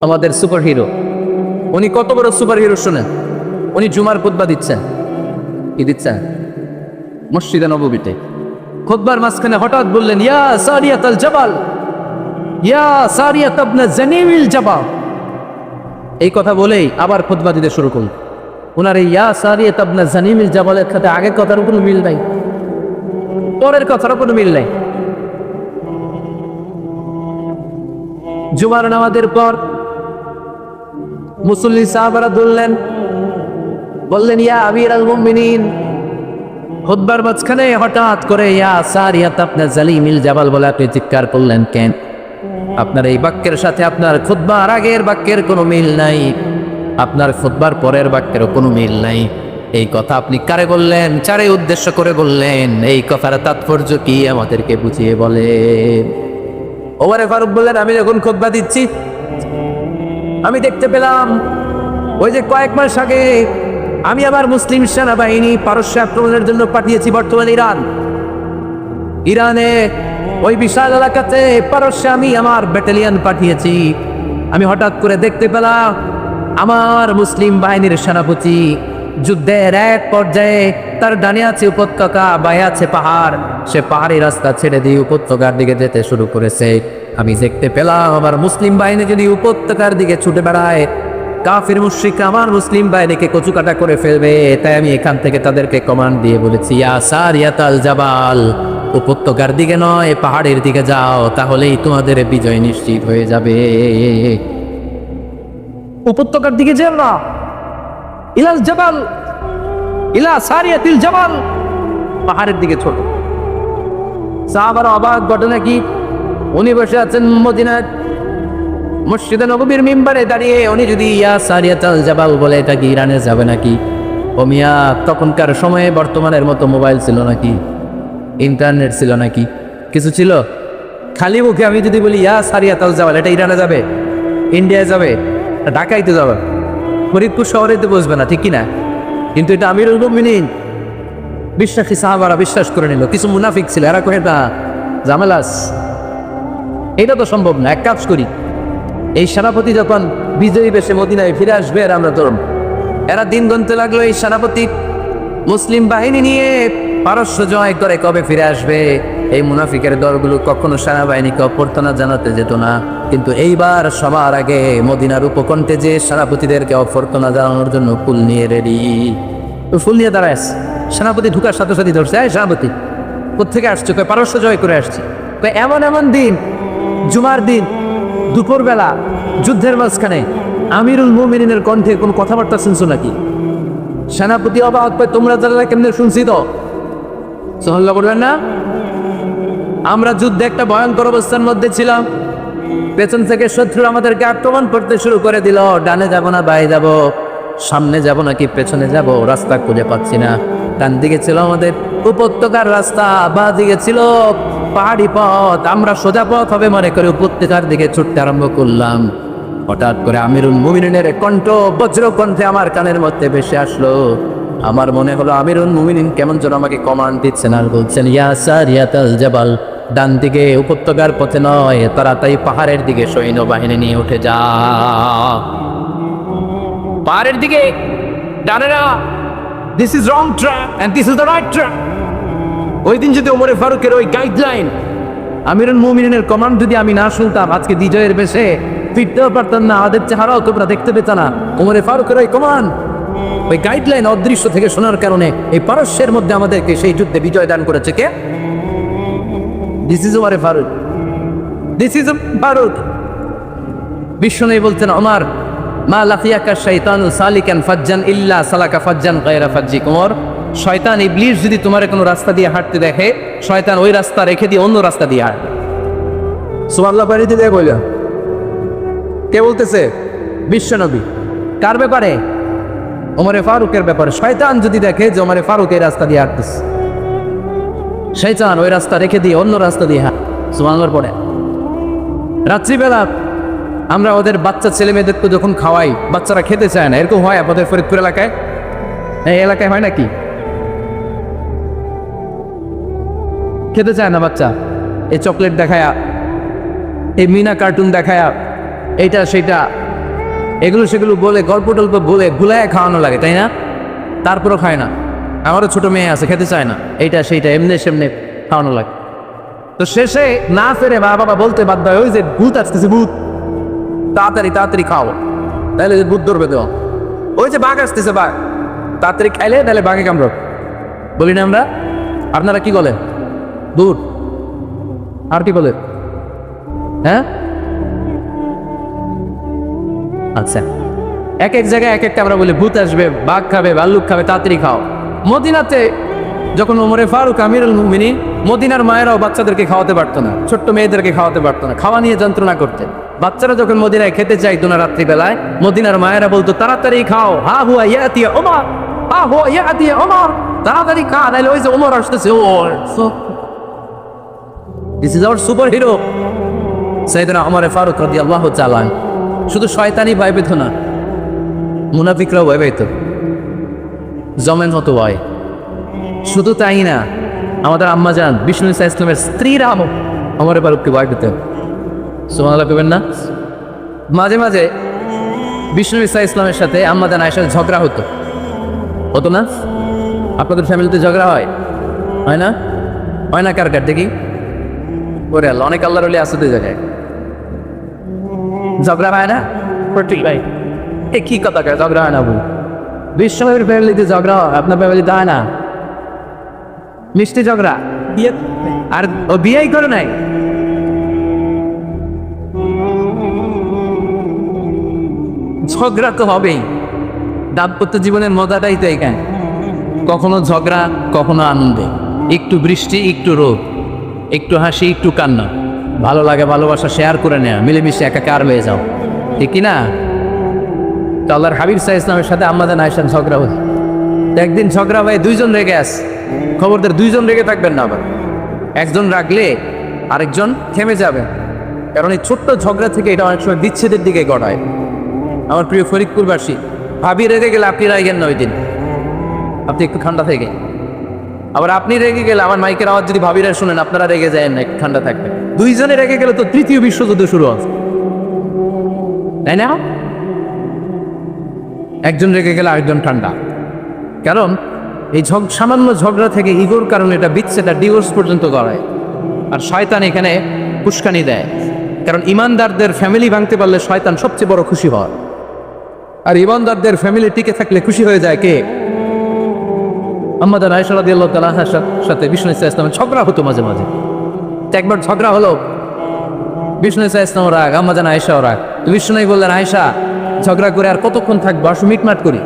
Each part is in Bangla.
আমাদের সুপার হিরো। উনি কত বড় সুপার হিরো শোনেন। উনি জুমার খুতবা দিচ্ছেন। কি দিচ্ছেন? মসজিদে নববীতে খুতবার মাঝখানে হঠাৎ বললেন, ইয়া সারিয়াত আল জাবাল, ইয়া সারিয়াত ইবনে জানিমিল জাবাল। এই কথা বলেই আবার খুতবা দিতে শুরু করলেন। ওনার এই ইয়া সারিয়াত ইবনে জানিমিল জাবালের সাথে আগের কথার কোনো মিল নাই, পরের কথারও কোনো মিল নাই। জুমার নামাজের পর মুসল্লি সাহাবারা দুললেন, বললেন, ইয়া আমিরাল মুমিনিন। খুতবার মাঝখানে হঠাৎ করে ইয়া সারিয়াত ইবনে জালিমিল জাবাল বলে আপনি চিৎকার করলেন কেন? আপনার এই বাক্যের সাথে আপনার খুতবার আগের বাক্যের কোনো মিল নাই, আপনার খুতবার পরের বাক্যেরও কোনো মিল নাই। এই কথা আপনি কারে বললেন? চারে উদ্দেশ্য করে বললেন। এই কথার তাৎপর্য কি আমাদেরকে বুঝিয়ে বলেন। ওমরে ফারুক বললেন, আমি যখন খুতবা দিচ্ছি আমি দেখতে পেলাম ওই যে কয়েক মাস আগে আমি আমার মুসলিম সেনাবাহিনী পারস্য আক্রমণের জন্য পাঠিয়েছি বর্তমান ইরানে ওই বিশাল এলাকাতে পারস্যে আমি আমার ব্যাটালিয়ন পাঠিয়েছি। আমি হঠাৎ করে দেখতে পেলাম আমার মুসলিম বাহিনীর সেনাপতি যুদ্ধের এক পর্যায়ে তার ডানে আছে উপত্যকা, বায়ে আছে পাহাড়। সে পাহাড়ি রাস্তা ছেড়ে দিয়ে উপত্যকার দিকে যেতে শুরু করেছে। আমি দেখতে পেলাম আমার মুসলিম বাহিনী যদি উপত্যকার দিকে ছুটে বেড়ায়, কাফির মুশরিকরা আমার মুসলিম বাহিনীকে কচুকাটা করে ফেলবে। তাই আমি এখান থেকে তাদেরকে কমান্ড দিয়ে বলেছি, ইয়া সারিয়াত আল জাবাল, উপত্যকার দিকে নয় পাহাড়ের দিকে যাও, তাহলেই তোমাদের বিজয় নিশ্চিত হয়ে যাবে। উপত্যকার দিকে যেও না, ইলাল জাবাল, ইলা সারিয়াতিল জাবাল, পাহাড়ের দিকে ছোট। সাহাবারা অবাক, ঘটনা কি? উনি বসে আছেন মদিনার মসজিদে নববীর মিম্বারে দাঁড়িয়ে। উনি যদি ইয়া সারিয়াত আল জাবাল বলে, এটা কি ইরানে যাবে নাকি? ও মিয়া, তখনকার সময়ে বর্তমানের মতো মোবাইল ছিল নাকি? ইন্টারনেট ছিল নাকি? কিছু ছিল? খালি মুখে আমি যদি বলি ইয়া সারিয়াত আল জাবাল, এটা ইরানে যাবে, ইন্ডিয়ায় যাবে, ঢাকাইতে যাবে, ফরিদপুর শহরে তো বসবে না, ঠিক কিনা? কিন্তু এটা আমিরুল মুমিনিন বিশ্বাসী সাহাবারা বিশ্বাস করে নিল। কিছু মুনাফিক ছিল, এরা কহে না জামেলাস, এটা তো সম্ভব না। এক কাজ করি, এই সেনাপতি যখন বিজয়ী বেশে মদিনায় ফিরে আসবে আর আমরা ধরুন, এরা দিন গুনতে লাগলো এই সেনাপতি মুসলিম বাহিনী নিয়ে পারস্য জয় করে কবে ফিরে আসবে। এই মুনাফিকের দলগুলো কখনো সেনাবাহিনীকে অভ্যর্থনা জানাতে যেত না, কিন্তু এইবার সবার আগে মদিনার উপকণ্ঠে যে সেনাপতিদেরকে অভ্যর্থনা জানানোর জন্য ফুল নিয়ে রেডি। ফুল নিয়ে দাঁড়ায় আসছে। সেনাপতি ঢুকার সাথে সাথে ধরছে, এই সেনাপতি কোথেকে আসছে? কয় পারস্য জয় করে আসছে। কয় এমন এমন দিন, জুমার দিন দুপুরবেলা যুদ্ধের মাঝখানে আমিরুল মুমিনিনের কণ্ঠে কোন কথাবার্তা শুনছো নাকি? সেনাপতি অবাক, তোমরা যারা কেমনে শুনছি তো সহল্লা করবেন না? আমরা যুদ্ধে একটা ভয়ঙ্কর অবস্থার মধ্যে ছিলাম। পেছন থেকে শত্রু আমাদেরকে আক্রমণ করতে শুরু করে দিল। ডানে যাব না বায়ে যাব, সামনে যাব নাকি পেছনে যাব, রাস্তা খুঁজে পাচ্ছি না। ডান দিকে ছিল আমাদের উপত্যকার রাস্তা, বাঁ দিকে ছিল পাহাড়ি পথ। আমরা সোজা পথ হবে মনে করে উপত্যকার দিকে ছুটতে আরম্ভ করলাম। হঠাৎ করে আমিরুল মুমিনিনের কণ্ঠ বজ্র কণ্ঠে আমার কানের মধ্যে ভেসে আসলো। আমার মনে হলো আমিরুল মুমিনিন কেমন যেন আমাকে কমান্ড দিচ্ছেন আর বলছেন, ইয়া সারিয়াত আল জাবাল, ডান দিকে উপত্যকার পথে নয়, তাড়াতাড়ি পাহাড়ের দিকে সৈন্যবাহিনী নিয়ে উঠে যা। পাহাড়ের দিকে, ডানে না, this is wrong track and this is the right track. ওই দিন যদি ওমরে ফারুকের ওই গাইডলাইন, আমিরুল মুমিনিনের কমান্ড যদি আমি না শুনতাম, আজকে বিজয়ের বেশে ফিরতেও পারতাম না, আমাদের চেহারাও তোমরা দেখতে পেত না। ওমরে ফারুকের ওই কমান্ড, ওই গাইডলাইন অদৃশ্য থেকে শোনার কারণে এই পারস্যের মধ্যে আমাদেরকে সেই যুদ্ধে বিজয় দান করেছে কে? দিস ইজ ওমরে ফারুক, দিস ইজ ফারুক। বিশ্বনবী বলছেন, ওমর মা লাকিয়াকা শাইতানু সালিকান ফাজ্জান ইল্লা সালাকা ফাজ্জান গায়রা ফাজ্জিক। ওমর, শয়তান ইবলিস যদি তোমার কোনো রাস্তা দিয়ে হাঁটতে দেখে, শয়তান ওই রাস্তা রেখে দিয়ে অন্য রাস্তা দিয়ে হাঁটে। সুবহানাল্লাহ বাড়িতে দেখ বলল, কে বলতেছে? বিশ্বনবী। কার ব্যাপারে? ওমরে ফারুকের ব্যাপারে। শয়তান যদি দেখে যে ওমরে ফারুক এই রাস্তা দিয়ে হাঁটতেছে, শয়তান ওই রাস্তা রেখে দিয়ে অন্য রাস্তা দিয়ে হাঁটে। সুবহানাল্লাহ পড়ে। রাত্রিবেলা আমরা ওদের বাচ্চা ছেলে মেয়েদেরকে যখন খাওয়াই, বাচ্চারা খেতে চায় না, এরকম হয় আপনাদের ফরিদপুর এলাকায়? এই এলাকায় হয় নাকি? খেতে চায় না বাচ্চা, এই চকলেট দেখায়া, এই মিনা কার্টুন দেখায়া, এইটা সেটা এগুলো সেগুলো বলে গল্প টল্প বলে গুলায় খাওয়ানো লাগে, তাই না? তারপরও খায় না। আমারও ছোট মেয়ে আছে, খেতে চায় না, এইটা সেইটা এমনি সেমনি খাওয়ানো লাগে। তো শেষে না ফেরে মা বাবা বলতে বাধ্য হয়, ওই যে ভূত আসতেছে, ভূত, তাড়াতাড়ি তাড়াতাড়ি খাও, তাহলে ভূত ধরবে তো। ওই যে বাঘ আসতেছে, বাঘ, তাড়াতাড়ি খাইলে তাহলে বাঘে কামড়। বলি না আমরা? আপনারা কি বলেন? ভূত। আর কি বলেন? হ্যাঁ, আচ্ছা, এক এক জায়গায় এক একটা আমরা বলি ভূত আসবে, বাঘ খাবে, ভাল্লুক খাবে, তাড়াতাড়ি খাও। মদিনাতে যখন ওমরে ফারুক আমিরুল মুমিনিন, মদিনার মায়েরাও বাচ্চাদেরকে খাওয়াতে পারতো না, ছোট্ট মেয়েদেরকে খাওয়াতে পারতো না, খাওয়া নিয়ে যন্ত্রণা করতেন। বাচ্চারা যখন মদিনায় খেতে চাইতো না রাত্রিবেলায়, মদিনার মায়েরা বলতো তাড়াতাড়ি খাও, হা হুয়া ইয়াতি ওমর, হা হুয়া ইয়াতি ওমর, তাড়াতাড়ি খা, নাইলে ওই যে ওমর আসতেছে। This is our superhero সাইয়েদনা ওমর ফারুক রাদিয়াল্লাহু তাআলা। শুধু শয়তানি ভয় পেত না, মুনাফিকরাও ভয় পেত, জমেন হতো ভয়। শুধু তাই না, আমাদের আম্মা জান বিষ্ণু ইসলামের স্ত্রীরা ওমর ফারুককে ভয় পেতেন। সুবহানাল্লাহ কইবেন না? মাঝে মাঝে বিষ্ণু ইসলামের সাথে আম্মা জান আয়েশার ঝগড়া হতো, হতো না? আপনাদের ফ্যামিলিতে ঝগড়া হয়? হয় না? হয় না? কার কার দেখি? ওরে আল্লাহ, অনেক আল্লাহর ওলি আছে তো জায়গায় ঝগড়া হয় না? ঠিক ভাই, এ কি কথা কয় ঝগড়া হয় না? বল, বিশ্বনবীর ফ্যামিলিতে ঝগড়া হয়, আপনার ফ্যামিলিতে হয় না? মিষ্টি ঝগড়া, আর ও বিয়েই করে নাই। ঝগড়া তো হবেই, দাম্পত্য জীবনের মজাটাই তো এখানে। কখনো ঝগড়া, কখনো আনন্দে, একটু বৃষ্টি, একটু রোদ, একটু হাসি, একটু কান্না, ভালো লাগে, ভালোবাসা শেয়ার করে নেওয়া, মিলেমিশে একাকার হয়ে যাও, ঠিক কিনা? তো আল্লাহর হাবিব সাল্লাল্লাহু আলাইহি ওয়াসাল্লামের সাথে আম্মাজান আয়েশার ঝগড়া হল। একদিন ঝগড়া হয়ে দুইজন রেগে আস, খবরদার দুইজন রেগে থাকবেন না, আবার একজন রাগলে আরেকজন থেমে যাবে, কারণ এই ছোট্ট ঝগড়া থেকে এটা অনেক সময় বিচ্ছেদের দিকে গড়ায়। আমার প্রিয় ফরিদপুরবাসী, ভাবি রেগে গেলে আপনি রাগেন না, ওই দিন আপনি একটু ঠান্ডা থেকে। আবার আপনি রেগে গেলে, আমার মাইকের আওয়াজ যদি ভাবিরা শুনেন, আপনারা রেগে যায় না, একটু ঠান্ডা থাকবেন। দুইজনে রেগে গেলে তো তৃতীয় বিশ্বযুদ্ধ শুরু হবে, তাই না? একজন রেগে গেলে আরেকজন ঠান্ডা, কারণ এই সামান্য ঝগড়া থেকে ইগোর কারণে এটা বিচ্ছেদটা ডিভোর্স পর্যন্ত করায়। আর শয়তান এখানে উস্কানি দেয়, কারণ ইমানদারদের ফ্যামিলি ভাঙতে পারলে শয়তান সবচেয়ে বড় খুশি হয়, আর ইমানদারদের ফ্যামিলি টিকে থাকলে খুশি হয়ে যায় কে? আম্মাজান আয়েশা রাদিয়াল্লাহু তাআলার সাথে বিষ্ণু ইসলামের ঝগড়া হতো মাঝে মাঝে। একবার ঝগড়া হলো, বিষ্ণু ইসলাম রাগ, আম্মাজান আয়েশাও রাগ। বিষ্ণু বললেন, আয়েশা, ঝগড়া করে আর কতক্ষণ থাকবো, আসো মিটমাট করি।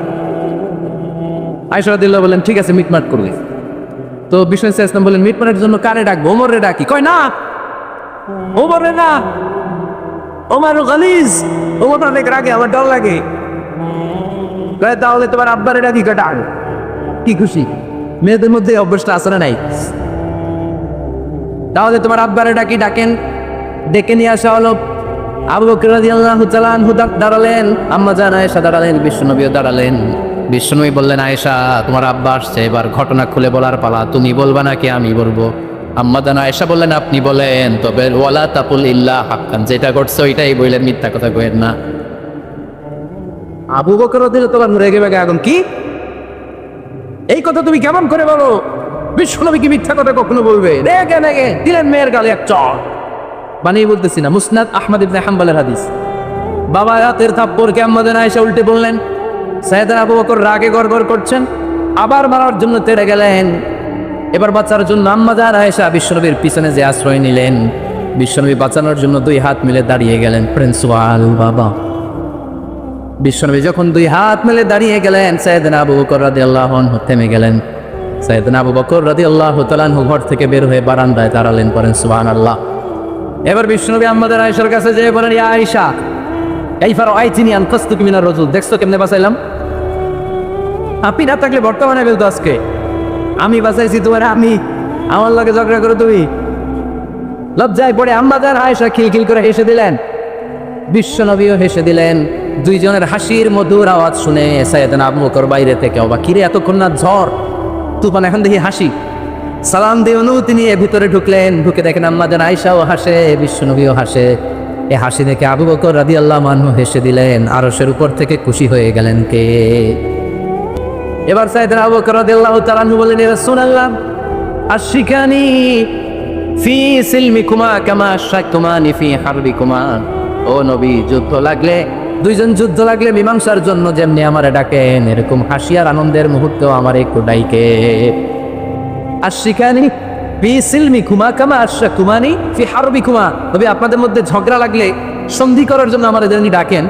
আয়েশা রাদিয়াল্লাহু বললেন, ঠিক আছে, মিটমাট করবে। তো বিষ্ণু ইসলাম বললেন, মিটমাটের জন্য কারে ডাকবো? ওমরে ডাকি। কয় না, ওমরে না, ওমর গালিজ, ওমর অনেক রাগে, আমার ডর লাগে। কয় তাহলে তোমার আব্বারে ডাকি। কয় ডাক। কি খুশি, মেয়েদের মধ্যে অভ্যাসটা আছে না নাই? তাহলে তোমার আব্বারে ডাকি। ডাকেন, ডেকে নিয়ে আসা হলো। আবু বকর রাদিয়াল্লাহু তাআলা আনহু দাঁড়ালেন, আম্মাজান আয়েশা দাঁড়ালেন, বিশ্বনবীও দাঁড়ালেন। বিশ্বনবী বললেন, আয়েশা, তোমার আব্বা আসছে, এবার ঘটনা খুলে বলার পালা, তুমি বলবা নাকি আমি বলবো? আম্মাজান আয়েশা বললেন, আপনি বলেন, তবে ওয়ালা তাকুল ইল্লা হাক্কান, যেটা করছে ওইটাই বললেন, মিথ্যা কথা কইেন না। আবু বকর রাদিয়াল্লাহু তাআলা রেগে বেগে আগুন, কি এই কথা তুমি কেমন করে বলো? বিশ্বনবী কি মিথ্যা কথা কখনো বলবে? রেগে রেগে দিলেন মেয়ের গালে এক চড়। বানিয়ে বলতেছি না, মুসনাদ আহমদ ইবনে হাম্বলের হাদিস। বাবা হাতের থাপ্পড়কে আম্মাজান আয়েশা উল্টে বললেন। সাইয়েদনা আবু বকর রাগে গড়গড় করছেন, আবার মারার জন্য তেড়ে গেলেন। এবার বাঁচার জন্য আম্মাজান আয়েশা বিশ্বনবীর পিছনে যে আশ্রয় নিলেন, বিশ্বনবী বাঁচানোর জন্য দুই হাত মিলে দাঁড়িয়ে গেলেন। প্রিন্সিপাল বাবা, বিশ্বনবী যখন দুই হাত মিলে দাঁড়িয়ে গেলেন, সাইয়েদনা আবু বকর রাদিয়াল্লাহু আনহু থেমে গেলেন। সাইয়েদনা আবু বকর রাদিয়াল্লাহু তাআলা আনহু ঘর থেকে বের হয়ে বারান্দায় দাঁড়ালেন। পড়েন সুবহানাল্লাহ। এবার বিশ্বনবী আম্মাজান আয়েশার কাছে যেয়ে বলেন, ইয়া আয়েশা, কাইফা রাআইতিনি আনকাসতুকি মিনার রাজুল, দেখছো কেমনে বাঁচাইলাম? আপনি না থাকলে বর্তমানে বলতো আজকে আমি বাঁচাইছি তোমার, আমি আমার লগে ঝগড়া করো তুমি। লজ্জায় পড়ে আম্মাজান আয়েশা খিলখিল করে হেসে দিলেন, বিশ্বনবীও হেসে দিলেন। দুইজনের হাসির মধুর আওয়াজ শুনে সাইয়েদনা আবু বকর বাইরে থেকে অবাক, কিরে এতক্ষণ না ঝড় তুফান, এখন দেখি হাসি। সালাম দিয়ে অনুমতি নিয়ে ভিতরে ঢুকলেন। ঢুকে দেখেন আম্মাজান আয়েশাও হাসে, বিশ্বনবীও হাসে। এই হাসি দেখে আবু বকর রাদিয়াল্লাহু আনহু হেসে দিলেন, আরশের উপর থেকে খুশি হয়ে গেলেন কে? এবার সাইয়েদনা আবু বকর রাদিয়াল্লাহু তাআলা আনহু বললেন, ইয়া রাসূলুল্লাহ আশিকানি ফি সিলমিকুমা কামা আশাকতুমানি ফি হারবিকুমা। ও নবী, যুদ্ধ লাগলে, দুইজন যুদ্ধ লাগলে মীমাংসার জন্য যেমনি আমারে ডাকেন, এরকম হাসি আর আনন্দের মুহূর্তেও আমার একটু ডাইকে। আশিকানি ফি সিলমিকুমা কামা আশাকতুমানি ফি হারবিকুমা। নবী, আপনাদের মধ্যে ঝগড়া লাগলে সন্ধি করার জন্য আমারে যেমনি ডাকেন,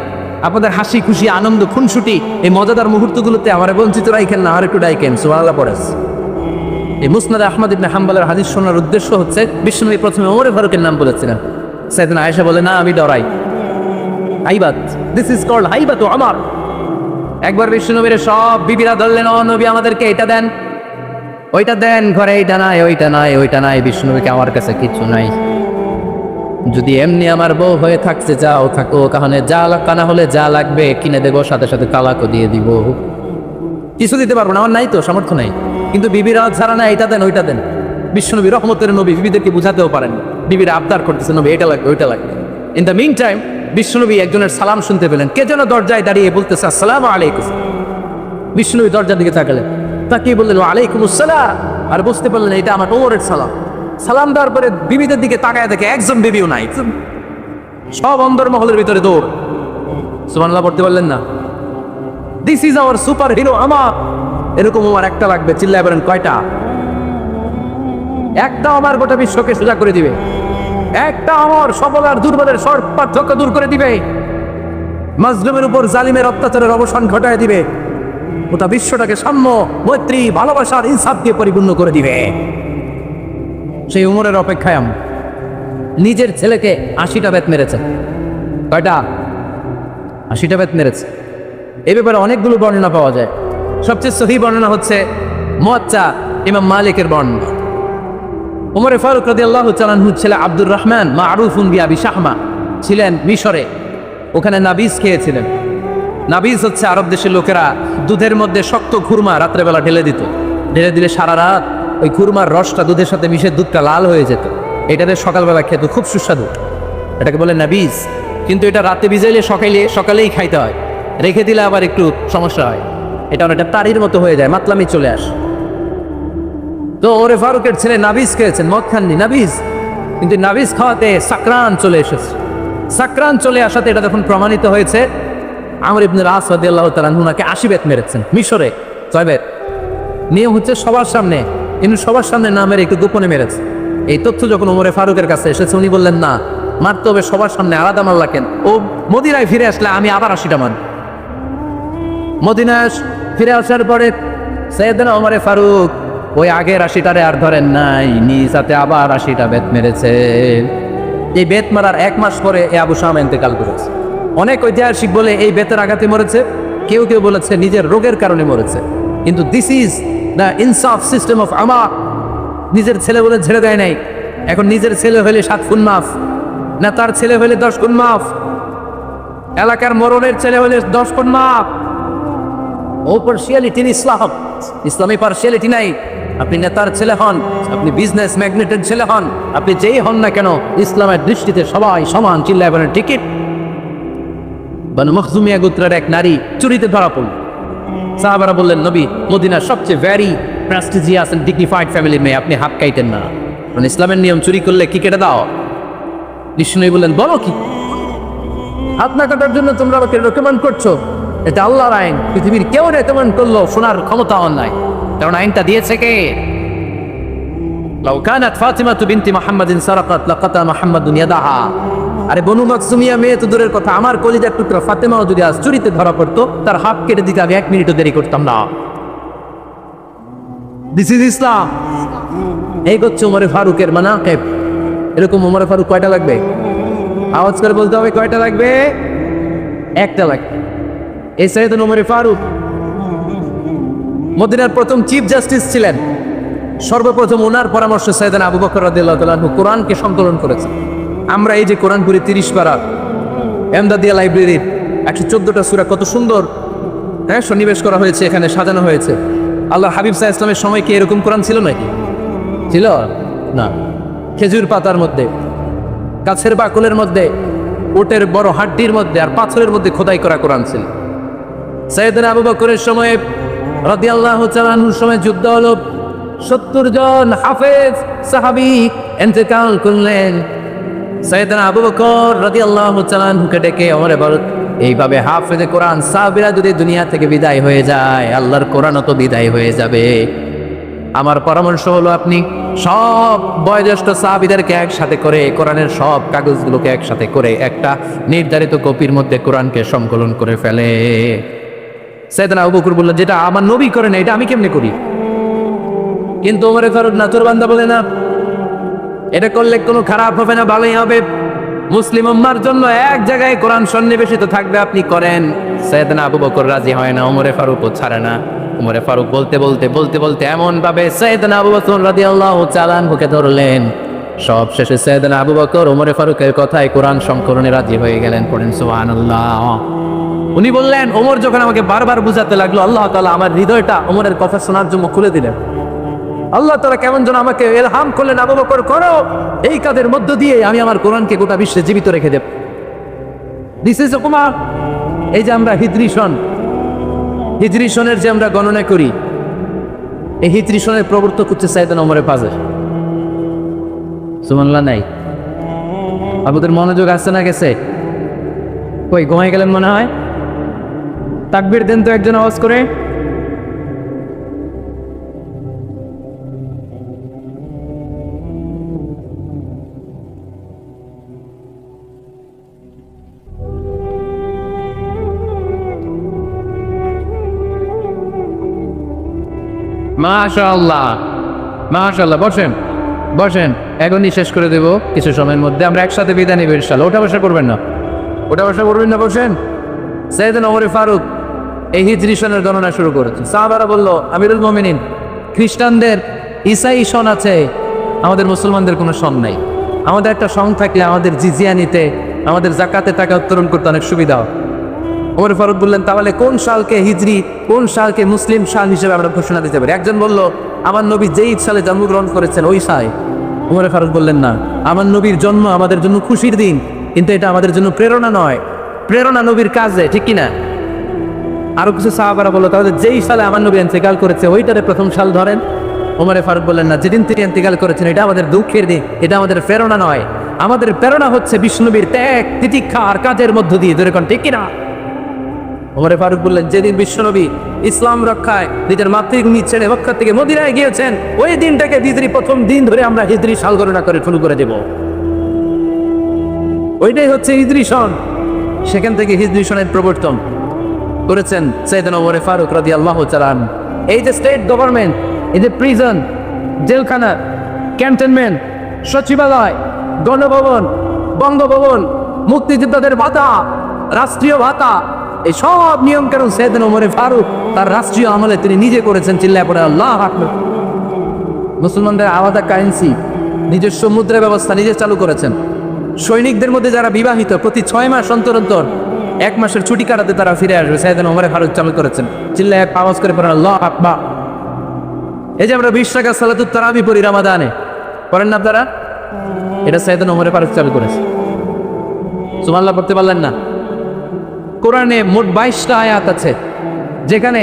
আপনাদের হাসি খুশি আনন্দ খুনসুটি এই মজাদার মুহূর্তগুলোতে আমারে বঞ্চিত রাখেন না, আর একটু ডাইকেন। সুবহানাল্লাহ পড়েন। এই মুসনাদ আহমদ ইবনে হাম্বলের হাদিস শোনার উদ্দেশ্য হচ্ছে, বিশ্বনবী প্রথমে ওমর ফারুকের নাম বলেছিলেন। সাইয়েদনা আয়েশা বলে, না, আমি ডরাই। হাইবাত, দিস ইজ কল্ড হাইবাত ও আমার। একবার বিশ্বনবীর সব বিবিরা ধরলেন, ও নবী, আমাদেরকে এটা দেন, ওইটা দেন, ঘরে এইটা নাই, ওইটা নাই, ওইটা নাই। বিশ্বনবীকে, আমার কাছে কিছু নাই, যদি এমনি আমার বউ হয়ে থাকতে যাও থাকো, কারণে যা কানা হলে যা লাগবে কিনে দেবো, সাথে সাথে তালাকও দিয়ে দিব। কিছু দিতে পারবো না, আমার নাই তো, সামর্থ্য নাই। কিন্তু বিবিরা ছাড়া না, এটা দেন, ওইটা দেন। বিশ্বনবী রহমতের নবী, বিবিদেরকে বুঝাতেও পারেন। বিবিরা আবদার করতেছে, নবী এটা লাগবে, ওইটা লাগবে। ইন দ্য মিন টাইম বিশ্বনবী একজনের সালাম শুনতে পেলেন। কে যেন দরজায় দাঁড়িয়ে বলতেছে, আসসালামু আলাইকুম। বিশ্বনবী দরজার দিকে তাকালেন, তাকিয়ে বললেন, ওয়ালাইকুম আসসালাম। আর বুঝতে পারলেন এটা আমার ওমরের সালাম। সালাম দেওয়ার পরে বিবিদের দিকে তাকায় দেখে একজন বিবিও নাই, সব অন্দরমহলের ভিতরে দৌড়। সুবহানাল্লাহ পড়তে পারলেন না? This is our super hero আমার। এরকম আমার একটা লাগবে, চিল্লায় বলেন, কয়টা? একটা আমার গোটা বিশ্বকে সোজা করে দিবে, একটা আমার সবল আর দুর্বলের সর্ব পার্থক্য দূর করে দিবে, মাজলুমের উপর জালিমের অত্যাচারের অবসান ঘটায় দিবে, গোটা বিশ্বটাকে সাম্য, মৈত্রী, ভালোবাসার ইনসাফ দিয়ে পরিপূর্ণ করে দিবে। সেই উমরের অপেক্ষায় আমি নিজের ছেলেকে 80টা বেত মেরেছে। কয়টা? 80টা বেত মেরেছে। এই ব্যাপারে অনেকগুলো বর্ণনা পাওয়া যায়। সবচেয়ে সহি বর্ণনা হচ্ছে মুয়াত্তা ইমাম মালিকের বর্ণনা। উমর ফারুক রাদিয়াল্লাহু তাআলা আনহু ছেলে আব্দুর রহমান মারুফুন বিআবি শাহমা ছিলেন মিশরে। ওখানে নাবিজ খেয়েছিলেন। নাবিজ হচ্ছে আরব দেশের লোকেরা দুধের মধ্যে শক্ত খুরমা রাত্রেবেলা ঢেলে দিত। ঢেলে দিলে সারা রাত ওই খুরমার রসটা দুধের সাথে মিশে দুধটা লাল হয়ে যেত। এটাতে সকালবেলা খেত, খুব সুস্বাদু। এটাকে বলে নাবিজ। কিন্তু এটা রাতে ভিজাইলে সকালেই খাইতে হয়, রেখে দিলে আবার একটু সমস্যা হয়। এটা অনেকটা তারির মতো হয়ে যায়, মাতলামি চলে আসে। তো ওরে ফারুকের ছেলে নাবিজ খেয়েছেন, মদ খাননি, নাবিজ। কিন্তু নাবিজ খাওয়াতে সাকরান চলে এসেছে। সাকরান চলে আসাতে এটা যখন প্রমাণিত হয়েছে, আমর ইবনে আস রাদিয়াল্লাহু তাআলা আনহু ওনাকে 80 বেত মেরেছেন মিশরে। 6 বেত নিয়ম হচ্ছে সবার সামনে, কিন্তু সবার সামনে না মেরে একটু গোপনে মেরেছে। এই তথ্য যখন ওমরে ফারুকের কাছে এসেছে, উনি বললেন, না, মারতে হবে সবার সামনে, আলাদা মারলা কেন? ও মদিনায় ফিরে আসলে আমি আবার 80টা মারব। মদিনায় ফিরে আসার পরে সাইয়েদনা ওমরে ফারুক ওই আগের 80টারে আর ধরেন নাই, নিজ হাতে আবার 80টা বেত মেরেছে। এই বেত মারার 1 মাস পরে এ আবু শামা ইন্তেকাল করেছে। অনেক ঐতিহাসিক বলে এই বেতের আঘাতে মরেছে, কেউ কেউ বলেছে নিজের রোগের কারণে মরেছে। কিন্তু দিস ইজ দ্য ইনসাফ সিস্টেম অফ আমার। নিজের ছেলে বলে ছেড়ে দেয় নাই। এখন নিজের ছেলে হলে 7 গুণ মাফ, না তার ছেলে হলে 10 গুণ মাফ, এলাকার মরণের ছেলে হলে 10 গুণ মাফ। ও পার্সিয়ালিটি ইসলাম, ইসলামী পার্সিয়ালিটি নাই। আপনি নেতার ছেলে হন, আপনি বিজনেস ম্যাগনেটের ছেলে হন, আপনি যেই হন না কেন, ইসলামের দৃষ্টিতে সবাই সমান। চিল্লায় বলেন টিকিট। বানু মখজুমিয়া গোত্রের এক নারী চুরিতে ধরা পড়ল। সাহাবারা বললেন, নবী, মদিনার সবচেয়ে ভ্যারি প্রেস্টিজিয়াস এন্ড ডিগনিফাইড ফ্যামিলির মেয়ে, আপনি হাত কাইতেন না। কারণ ইসলামের নিয়ম, চুরি করলে কি কেটে দাও? বিষ্ণু বললেন, বলো কি? হাত না কাটার জন্য তোমরা আমাকে রেকমেন্ড করছো? এটা আল্লাহর আইন, পৃথিবীর কেউ রেকমেন্ড করলো শোনার ক্ষমতা আমার নাই। কারণ আইনটা দিয়েছে কে? লাউ কানাত ফাতিমাতু বিনতি মুহাম্মাদিন সারাকাত লাকাতা মুহাম্মাদুন ইয়াদাহা। আরে বনু মাকসুমিয়া মেয়ে তো দূরের কথা, আমার কলিজার টুকরা ফাতেমাও যদি আজ চুরিতে ধরা পড়তো, তার হাত কেটে দিতে আমি 1 মিনিটও দেরি করতাম না। দিস ইজ ইসলাম। এই হচ্ছে ওমরে ফারুকের মানাকিব। এরকম ওমরে ফারুক কয়টা লাগবে? আওয়াজ করে বলতে হবে, কয়টা লাগবে? একটা লাগবে। এই সাইয়েদনা ওমরে ফারুক মদিনার প্রথম চিফ জাস্টিস ছিলেন। সর্বপ্রথম ওনার পরামর্শ সাইয়েদনা আবু বকর রাদিয়াল্লাহু তাআলা আনহু কোরআনকে সংকলন করেছেন। আমরা এই যে কোরআন পড়ি 30 পারা, এমদাদিয়া লাইব্রেরির 114টা সূরা, কত সুন্দর সন্নিবেশ করা হয়েছে, এখানে সাজানো হয়েছে। আল্লাহ হাবিব সাল্লাল্লাহু আলাইহি ওয়াসাল্লামের সময় কি এরকম কোরআন ছিল নাকি? ছিল না। খেজুর পাতার মধ্যে, গাছের বাকলের মধ্যে উটের বড় হাড্ডির মধ্যে আর পাথরের মধ্যে খোদাই করা কোরআন ছিল। সাইয়েদনা আবু বকরের সময়ে রাদিয়াল্লাহু তাআলা আনহুর সময় যুদ্ধ হলো, 70 জন হাফেজ সাহাবী ইন্তেকাল করলেন। সাইয়েদনা আবু বকর রাদিয়াল্লাহু তাআলা আনহুকে ডেকে ওমরে বল, এইভাবে হাফেজে কোরআন সাহাবীরা যদি দুনিয়া থেকে বিদায় হয়ে যায়, আল্লাহর কোরআনও তো বিদায় হয়ে যাবে। আমার পরামর্শ হলো আপনি সব বয়োজ্যেষ্ঠ সাহাবীদেরকে একসাথে করে কোরআনের সব কাগজগুলোকে একসাথে করে একটা নির্ধারিত কপির মধ্যে কোরআনকে সংকলন করে ফেলে। সাইয়েদনা আবু বকর বলল, যেটা আমার নবী করে না, এটা আমি কেমনে করি? কিন্তু ওমরে ফারুক না, তোর বান্দা বলে না, এটা করলে কোনো খারাপ হবে না, ভালোই হবে। মুসলিম উম্মার জন্য এক জায়গায় কোরআন সন্নিবেশিত থাকবে, আপনি করেন। সাইয়েদনা আবু বকর রাজি হয় না, ওমরে ফারুকও ছাড়ে না। ওমরে ফারুক বলতে বলতে বলতে বলতে এমন ভাবে সাইয়েদনা আবু বকর রাদিয়াল্লাহু তাআলা আনহুকে ধরলেন, সব শেষে সাইয়েদনা আবু বকর ওমরে ফারুকের কথায় কোরআন সংকলনে রাজি হয়ে গেলেন। পড়েন সুবহানাল্লাহ। উনি বললেন, ওমর যখন আমাকে বারবার বুঝাতে লাগলো, আল্লাহ তাআলা আমার হৃদয়টা ওমরের কথা শোনার জন্য খুলে দিলেন। আল্লাহ তাআলা কেমন যেন আমাকে ইলহাম করলেন, আবু বকর করো, এই কাজের মধ্য দিয়ে আমি আমার কোরআনকে গোটা বিশ্বে জীবিত রেখে দেব। This is Kumar. এই যে আমরা হিজরি সনের যে আমরা গণনা করি, এই হিজরি সনের প্রবর্তক হচ্ছে সাইয়েদনা ওমরে ফাজল। সুবহানাল্লাহ নাই? আপনাদের মনোযোগ আসছে না গেছে? কই ঘুমাই গেলেন মনে হয়? তাকবীর দেন তো একজন আওয়াজ করে। মাশাআল্লাহ মাশাআল্লাহ। বসেন বসেন, এখনই শেষ করে দেব কিছু সময়ের মধ্যে। আমরা একসাথে বিদায় নিব ইনশাআল্লাহ। ওঠা বসা করবেন না, ওঠা বসা করবেন না, বসেন। সাইয়েদনা ওমর ফারুক এই হিজরি সনের গণনা শুরু করেছে। সাহাবারা বলল, আমিরুল মুমিনিন, খ্রিস্টানদের ঈসাই সন আছে, আমাদের মুসলমানদের কোনো সন নাই। আমাদের একটা সন থাকলে আমাদের জিজিয়া নিতে, আমাদের জাকাতে টাকা উত্তোলন করতে অনেক সুবিধা হয়। ওমর ফারুক বললেন, তাহলে কোন সালকে হিজরি, কোন সালকে মুসলিম সাল হিসেবে আমরা ঘোষণা দিতে পারি? একজন বলল, আমার নবী যেই সালে জন্মগ্রহণ করেছেন ওই সাল। ওমর ফারুক বললেন, না, আমার নবীর জন্ম আমাদের জন্য খুশির দিন, কিন্তু এটা আমাদের জন্য প্রেরণা নয়। প্রেরণা নবীর কাজে, ঠিক কিনা? আরো কিছু সাহাবারা বলল, তাহলে যেই সালে আমার নবী ইন্তেকাল করেছে ওইটারে প্রথম সাল ধরেন। ওমর ফারুক বললেন, না, যেদিন তিনি ইন্তেকাল করেছেন এটা আমাদের দুঃখের দিন, এটা আমাদের প্রেরণা নয়। আমাদের প্রেরণা হচ্ছে বিষ্ণুবীর ত্যাগ, তিতিক্ষা আর কাজের মধ্য দিয়ে, ধরে কোন, ঠিক কিনা? ওমর ফারুক বললেন, যেদিন বিশ্বনবী ইসলাম রক্ষায় নিজের মাতৃভূমি ছেড়ে মক্কা থেকে মদিনায় গিয়েছেন, ওই দিনটাকে হিজরি প্রথম দিন ধরে আমরা হিজরি সাল গণনা করে শুরু করে দেব। ওইটাই হচ্ছে হিজরি সন। সেখান থেকে হিজরি সনের প্রবর্তন করেছেন সাইয়েদনা ওমর ফারুক রাদিয়াল্লাহু তাআলা। এই যে স্টেট গভর্নমেন্ট, এই যে প্রিজন, জেলখানা, ক্যান্টনমেন্ট, সচিবালয়, গণভবন, বঙ্গভবন, মুক্তিযোদ্ধাদের ভাতা, রাষ্ট্রীয় ভাতা, এই সব নিয়ম কানুন সাইয়েদনা ওমর ফারুক তার রাষ্ট্রীয় আমলে তিনি নিজে করেছেন। চিল্লায় পড়ে আল্লাহু আকবার। মুসলমানদের আলাদা কারেন্সি, নিজস্ব মুদ্রা ব্যবস্থা নিজে চালু করেছেন। সৈনিকদের মধ্যে যারা বিবাহিত, প্রতি 6 মাস অন্তর অন্তর 1 মাসের ছুটি কাটাতে তারা ফিরে আসবে, সাইয়েদনা ওমর ফারুক চালু করেছেন। চিল্লায় এক আওয়াজ করে পড়েন আল্লাহু আকবার। এই যে আমরা 20 টাকা সালাতুত তারাবি পড়ি রমাদানে, পড়েন না আপনারা? এটা সাইয়েদনা ওমর ফারুক চালু করেছে। সুবহানাল্লাহ পড়তে পারলেন না? কোরআনে মোট 22টা আয়াত আছে যেখানে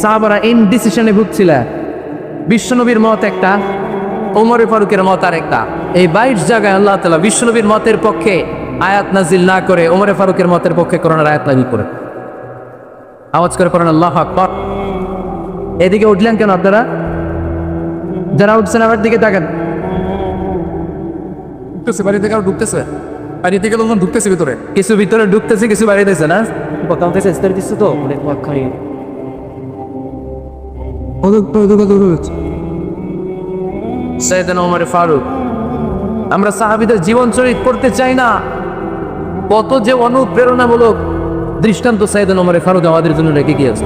সাহাবারা ইনডিসিশনে ভুগছিল। বিশ্বনবীর মত একটা, ওমর ফারুকের মত আর একটা। এই 22 জায়গায় আল্লাহ তাআলা বিশ্বনবীর মতের পক্ষে আয়াত নাজিল না করে ওমর ফারুকের মতের পক্ষে কোরআনের আয়াত নাজিল করে। আওয়াজ করে পড়েন আল্লাহু আকবার। এদিকে উঠলেন কেন আপনারা? যারা উঠছেন আমার দিকে তাকান। বাড়ি থেকে ঢুকতেছে, বাড়ি থেকে লোকজন ঢুকতেছে ভিতরে, কিছু ভিতরে ঢুকতেছে, কিছু বাইরে দিচ্ছে না। কথা হতেছে স্তর দিচ্ছে তো অনেক খাই সাইয়েদনা ওমর ফারুক। আমরা সাহাবীদের জীবন চরিত পড়তে চাই না, কত যে অনুপ্রেরণামূলক দৃষ্টান্ত সাইয়েদনা ওমর ফারুক আমাদের জন্য রেখে গিয়েছে।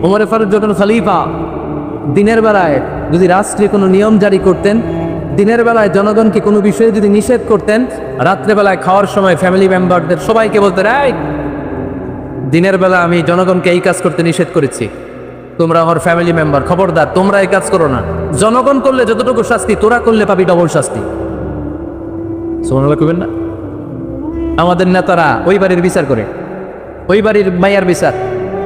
ওমর ফারুক যখন খলিফা, দিনের বেলায় যদি রাষ্ট্রে কোনো নিয়ম জারি করতেন, দিনের বেলায় জনগণকে কোনো বিষয়ে যদি নিষেধ করতেন, রাত্রেবেলায় খাওয়ার সময় ফ্যামিলি মেম্বারদের সবাইকে বলতেন, এই দিনের বেলা আমি জনগণকে এই কাজ করতে নিষেধ করেছি, তোমরা আমার ফ্যামিলি মেম্বার, খবরদার তোমরা এই কাজ করো না। জনগণ করলে যতটুকু শাস্তি, তোরা করলে পাবি ডবল শাস্তি। সুবহানাল্লাহ কইবেন না? আমাদের নেতারা ওই বাড়ির বিচার করে, ওই বাড়ির মাইয়ার বিচার,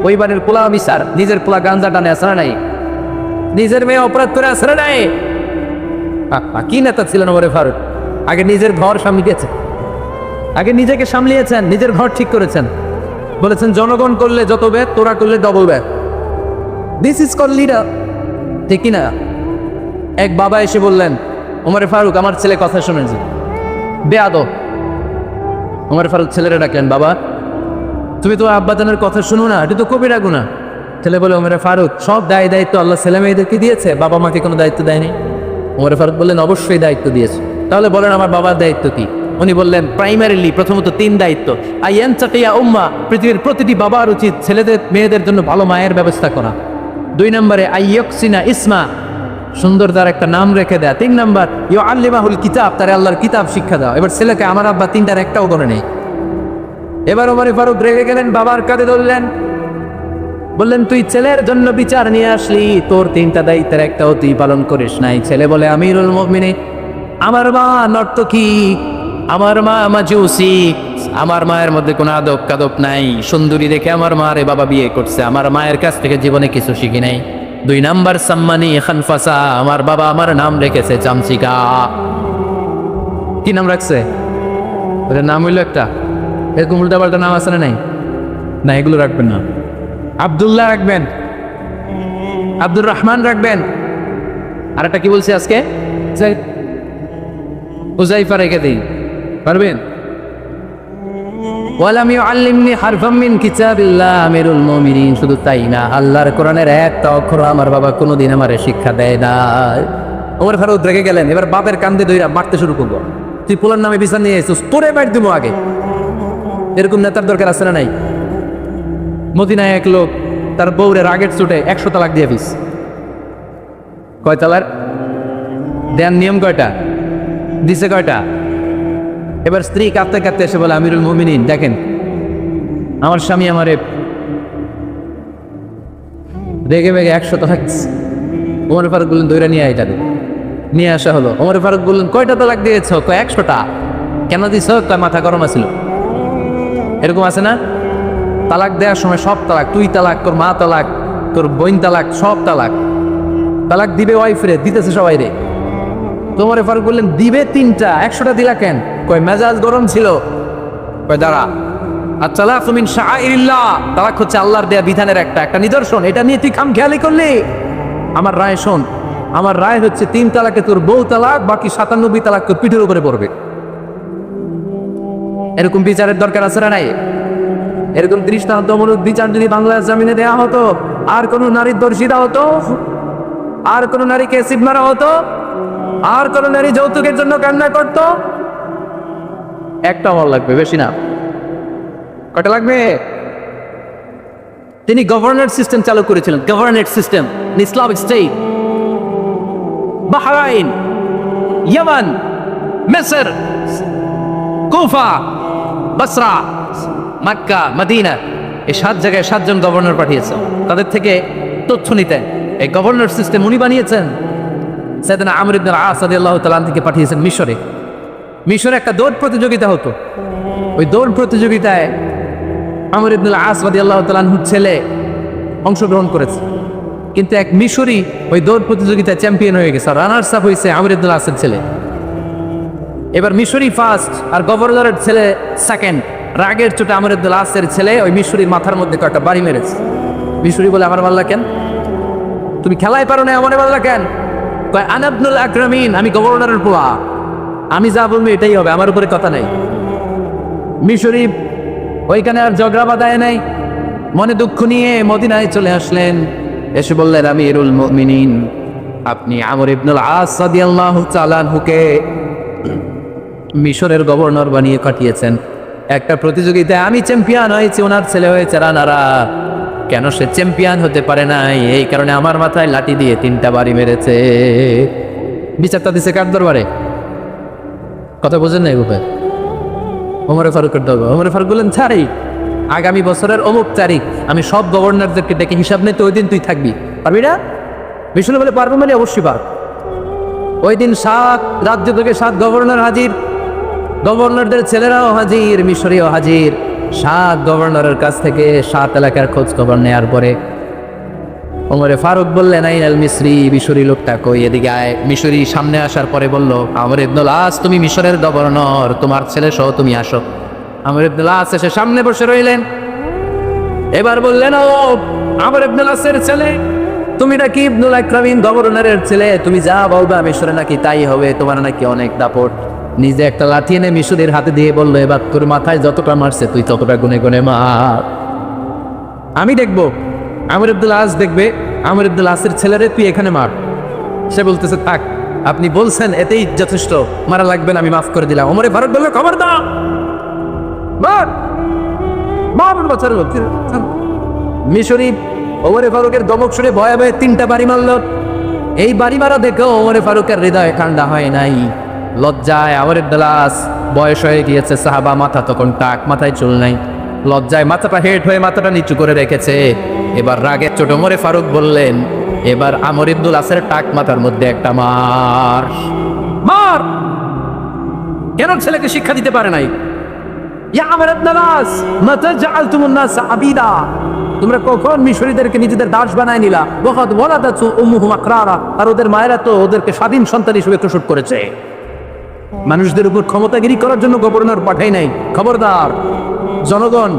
ওই বাড়ির পোলা বিচার, নিজের পোলা গাঞ্জা টানে আসে নাই, নিজের মেয়ে অপরাধ করে আসে নাই। কি নেতা ছিলেন ওমর ফারুক? আগে নিজের ঘর সামলিয়েছেন, আগে নিজেকে সামলিয়েছেন, নিজের ঘর ঠিক করেছেন। বলেছেন জনগণ করলে যত ব্যাগ, তোরা করলে double bag. This is call leader, ঠিক কিনা? এক বাবা এসে বললেন, ওমর ফারুক আমার ছেলে কথা শুনেছি, বেয়াদব। ওমর ফারুক ছেলেরা ডাকলেন, বাবা তুমি তো আব্বাজানের কথা শুনো না, এটা তো কবিরা গুনাহ। ছেলে বলে, ওমর ফারুক সব দায়িত্ব আল্লাহ ছেলে মেয়েদেরকে দিয়েছে, বাবা মাকে কোনো দায়িত্ব দেয়নি। ওমর ফারুক বললেন, অবশ্যই দায়িত্ব দিয়েছে। তাহলে বলেন আমার বাবার দায়িত্ব কি? উনি বললেন, প্রাইমারিলি প্রথমত 3 দায়িত্ব। আইয়ানচাটিয়া উম্মা, পৃথিবীর প্রতিটি বাবার উচিত ছেলেদের মেয়েদের জন্য ভালো মায়ের ব্যবস্থা করা। 2 নম্বরে আইয়কসিনা ইসমা, সুন্দর তার একটা নাম রেখে দেয়া। 3 নম্বর ইউআল্লিমাহুল কিতাব, তার আল্লাহর কিতাব শিক্ষা দেওয়া। এবার ছেলেকে আমার আব্বা 3টার একটাও করে নেই। এবার ওমর ফারুক রেগে গেলেন, বাবার কাঁধে ধরলেন, বললেন তুই ছেলের জন্য বিচার নিয়ে আসলি, তোর 3টা দায়িত্বের একটাও তুই পালন করিস নাই। ছেলে বলে, আমিরুল মুমিনিন আমার মা নর্তকী, আমার মা মাজুসি, আমার মায়ের মধ্যে কোনো আদব কাদব নাই, সুন্দরী দেখে আমার মা রে বাবা বিয়ে করছে, আমার মায়ের কাছ থেকে জীবনে কিছু শিখি নাই। 2 নাম্বার সাম্মানি খানফাসা, আমার বাবা আমার নাম রেখেছে চামচিকা। কি নাম রাখছে? ওদের নাম হইলো একটা, এরকম উল্টা পাল্টা নাম আছে না? নাই না, এগুলো রাখবেন না। আব্দুল্লাহ রাখবেন, আব্দুর রহমান রাখবেন, আর একটা কি বলছি আজকে, হুজাইফা রেখে দিই, পারবেন? ওয়ালাম ইউআল্লিমনি হারফাম মিন কিতাবিল্লাহ, আমিরুল মুমিনিন। শুধু তাই না, আল্লাহর কোরআনের একটা অক্ষর আমার বাবা কোনোদিন আমারে শিক্ষা দেয় না। ওমর ফারুক রেগে গেলেন, এবার বাপের কান্দে ধইরা মারতে শুরু করবো। তুই পোলার নামে বিচার নিয়ে এসেছিস, তোরে মার দিব আগে। এরকম নেতার দরকার আছে না নাই? মদিনায় এক লোক তার বউরে রাগের চোটে 100 তালাক দিয়ে দিস। কয় তালাক দেন? নিয়ম কয়টা? দিছে কয়টা? এবার স্ত্রী কাঁদতে কাঁদতে এসে বলে, আমিরুল মুমিনিন দেখেন, আমার স্বামী আমারে রেগে বেগে 100 তালাক দিছে। ওমর ফারুক বললেন, দৈরা নিয়ে আয়, তাদের নিয়ে আসা হলো। ওমর ফারুক বললেন, কয়টা তালাক দিয়েছ? কয় 100টা। কেন দিছ? কয় মাথা গরম আছিল। এরকম আছে না? তালাক দেওয়ার সময় সব তালাক, তুই তালাক, তোর মা তালাক, তোর বোন তালাক, সব তালাক। তালাক দিবে ওয়াইফ রে, দিতেছে সবাই রে। তোমার ফারুক বললেন, দিবে 3টা, 100টা দিলা কেন? কয় মেজাজ গরম ছিল। কয় দাঁড়া, আত-তালাকু মিন শাআইরিল্লাহ, তালাক হচ্ছে আল্লাহর দেয়া বিধানের একটা নিদর্শন, এটা নিয়ে তুই খামখেয়ালি করলি। আমার রায় শোন, আমার রায় হচ্ছে 3 তালাকে তোর বউ তালাক, বাকি 97 তালাক তোর পিঠের উপরে পড়বে। এরকম বিচারের দরকার আছে না নাই? এরকম দৃষ্টান্তমূলক বিচার যদি বাংলার জমিনে দেয়া হতো, আর কোন নারীর দর্শিতা হতো, আর কোন নারীকে এসিড মারা হতো, আর কোন নারী যৌতুকের জন্য কান্না করতো? একটা আমার লাগবে, বেশি না। কটা লাগবে? তিনি গভর্নর সিস্টেম চালু করেছিলেন, governor system, Islamic state. Bahrain, ইয়ামান, মিসর, কুফা, বসরা, মক্কা, মদিনা, এই 7 জায়গায় 7 জন গভর্নর পাঠিয়েছেন, তাদের থেকে তথ্য নিতেন। এই গভর্নর সিস্টেম উনি বানিয়েছেন। সাইয়েদনা আমর ইবনে আল-আস রাদিয়াল্লাহু তাআলা থেকে পাঠিয়েছেন মিশরে। মিশরে একটা দৌড় প্রতিযোগিতা হতো। ওই দৌড় প্রতিযোগিতায় আমর ইবনে আল-আস রাদিয়াল্লাহু তাআলার ছেলে অংশগ্রহণ করেছে, কিন্তু এক মিশরি ওই দৌড় প্রতিযোগিতায় চ্যাম্পিয়ন হয়ে গেছে, রানার্স আপ হয়েছে আমর ইবনে আল-আসের ছেলে। এবার মিশরি ফার্স্ট আর গভর্নরের ছেলে সেকেন্ড। রাগের চোটে আমর ইবনে আল-আসের ছেলে ওই মিশরির মাথার মধ্যে কয়েকটা বাড়ি মেরেছে। মিশরি বলে, আমার মারলা কেন? তুমি খেলায় পারো না, আমারে মারলা কেন? কয়, আনা ইবনুল আকরামিন, আমি গভর্নরের পোলা, আমি যা বলবো এটাই হবে, আমার উপরে কথা নাই। মিশরি ওইখানে আর ঝগড়া বাঁধায় নাই, মনে দুঃখ নিয়ে মদিনায় চলে আসলেন। এসে বললেন, আমিরুল মুমিনিন, আপনি আমর ইবনুল আস রাদিয়াল্লাহু তাআলা আনহুকে মিশরের গভর্নর বানিয়ে কাটিয়েছেন। একটা প্রতিযোগিতায় আমি চ্যাম্পিয়ন হয়েছি, ওনার ছেলে হয়েছে রানারা। কেন সে চ্যাম্পিয়ন হতে পারে নাই? এই কারণে আমার মাথায় লাঠি দিয়ে 3টা বাড়ি মেরেছে। বিচারটা দিছে কার দরবারে? কথা বোঝেন না এগুলো? ওমর ফারুকের দরবার। ওমর ফারুক বললেন, ছাড়ি, আগামী বছরের অমুক তারিখ আমি সব গভর্নরদেরকে ডেকে হিসাব নিতে, ওই দিন তুই থাকবি, পারবি না? বিষ্ণু বলে, পারবো মানে অবশ্যই পার। ওই দিন 7 রাজ্য থেকে 7 গভর্নর হাজির। গভর্নরদের ছেলেরাও হাজির, মিশরীয় হাজির। 7 গভর্নরের কাছ থেকে 7 এলাকার খোঁজ খবর নেয়ার পরে ওমরে ফারুক বললেন, আইনাল মিশরি, মিশরি লোকটা কই, এদিকে আয়। মিশরি সামনে আসার পরে বলল, আমর ইবনুল আস, তুমি মিশরের গভর্নর, তোমার ছেলে সহ তুমি আসো। আমর ইবনুল আস এসে সামনে বসে রইলেন। এবার বললেন, ও আমর ইবনুল আসের ছেলে, তুমি নাকি ইবনুল আকরামিন গভর্নরের ছেলে, তুমি যা বলবা মিশরে নাকি তাই হবে, তোমার নাকি অনেক দাপট। নিজে একটা লাঠি এনে মিশরের হাতে দিয়ে বললো, এবার তোর মাথায় যতটা মারছে তুই ততটা গুনে গুনে মার, আমি দেখবো। আমর ইবনুল আস দেখবে, আমর ইবনুল আসের ছেলেরে তুই এখানে মার। সে বলতেছে, থাক, আপনি বলছেন এতেই যথেষ্ট, মারা লাগবে না, আমি মাফ করে দিলাম। ওমরে ফারুক বলল, খবর দাও, মার মার বাচ্চার। মিশরি ওমরে ফারুকের দমক শুনে ভয়ে ভয়ে 3টা বাড়ি মারল। এই বাড়ি মারা দেখেও ওমরে ফারুকের হৃদয় ঠান্ডা হয় নাই। লজ্জায় আমর ইবনুল আস, বয়স হয়ে গিয়েছে সাহাবা, মাথা তখন টাক, মাথায় চুল নাই, লজ্জায় মাথাটা হেট হয়ে মাথাটা নিচু করে রেখেছে। এবার রাগের চোট ওমরে ফারুক বললেন, এবার আমর ইবনুল আসের টাক মাথার মধ্যে একটা মার মার। কেন ছেলেকে শিক্ষা দিতে পারে নাই? ইয়া আমর ইবনুল আস, মাতা জাআলতুমুন নাস আবিদা, তোমরা কখন মিশরীদেরকে নিজেদের দাস বানায় নিলা? ওয়াকাদ ওয়ালাদাতু উম্মুহুম আকরারা, আর ওদের মায়েরা তো ওদেরকে স্বাধীন সন্তান হিসেবে প্রসব করেছে। মানুষদের উপর ক্ষমতাগিরি করার জন্য গভর্নর পাঠাই নাই। খবরদার, জনগণ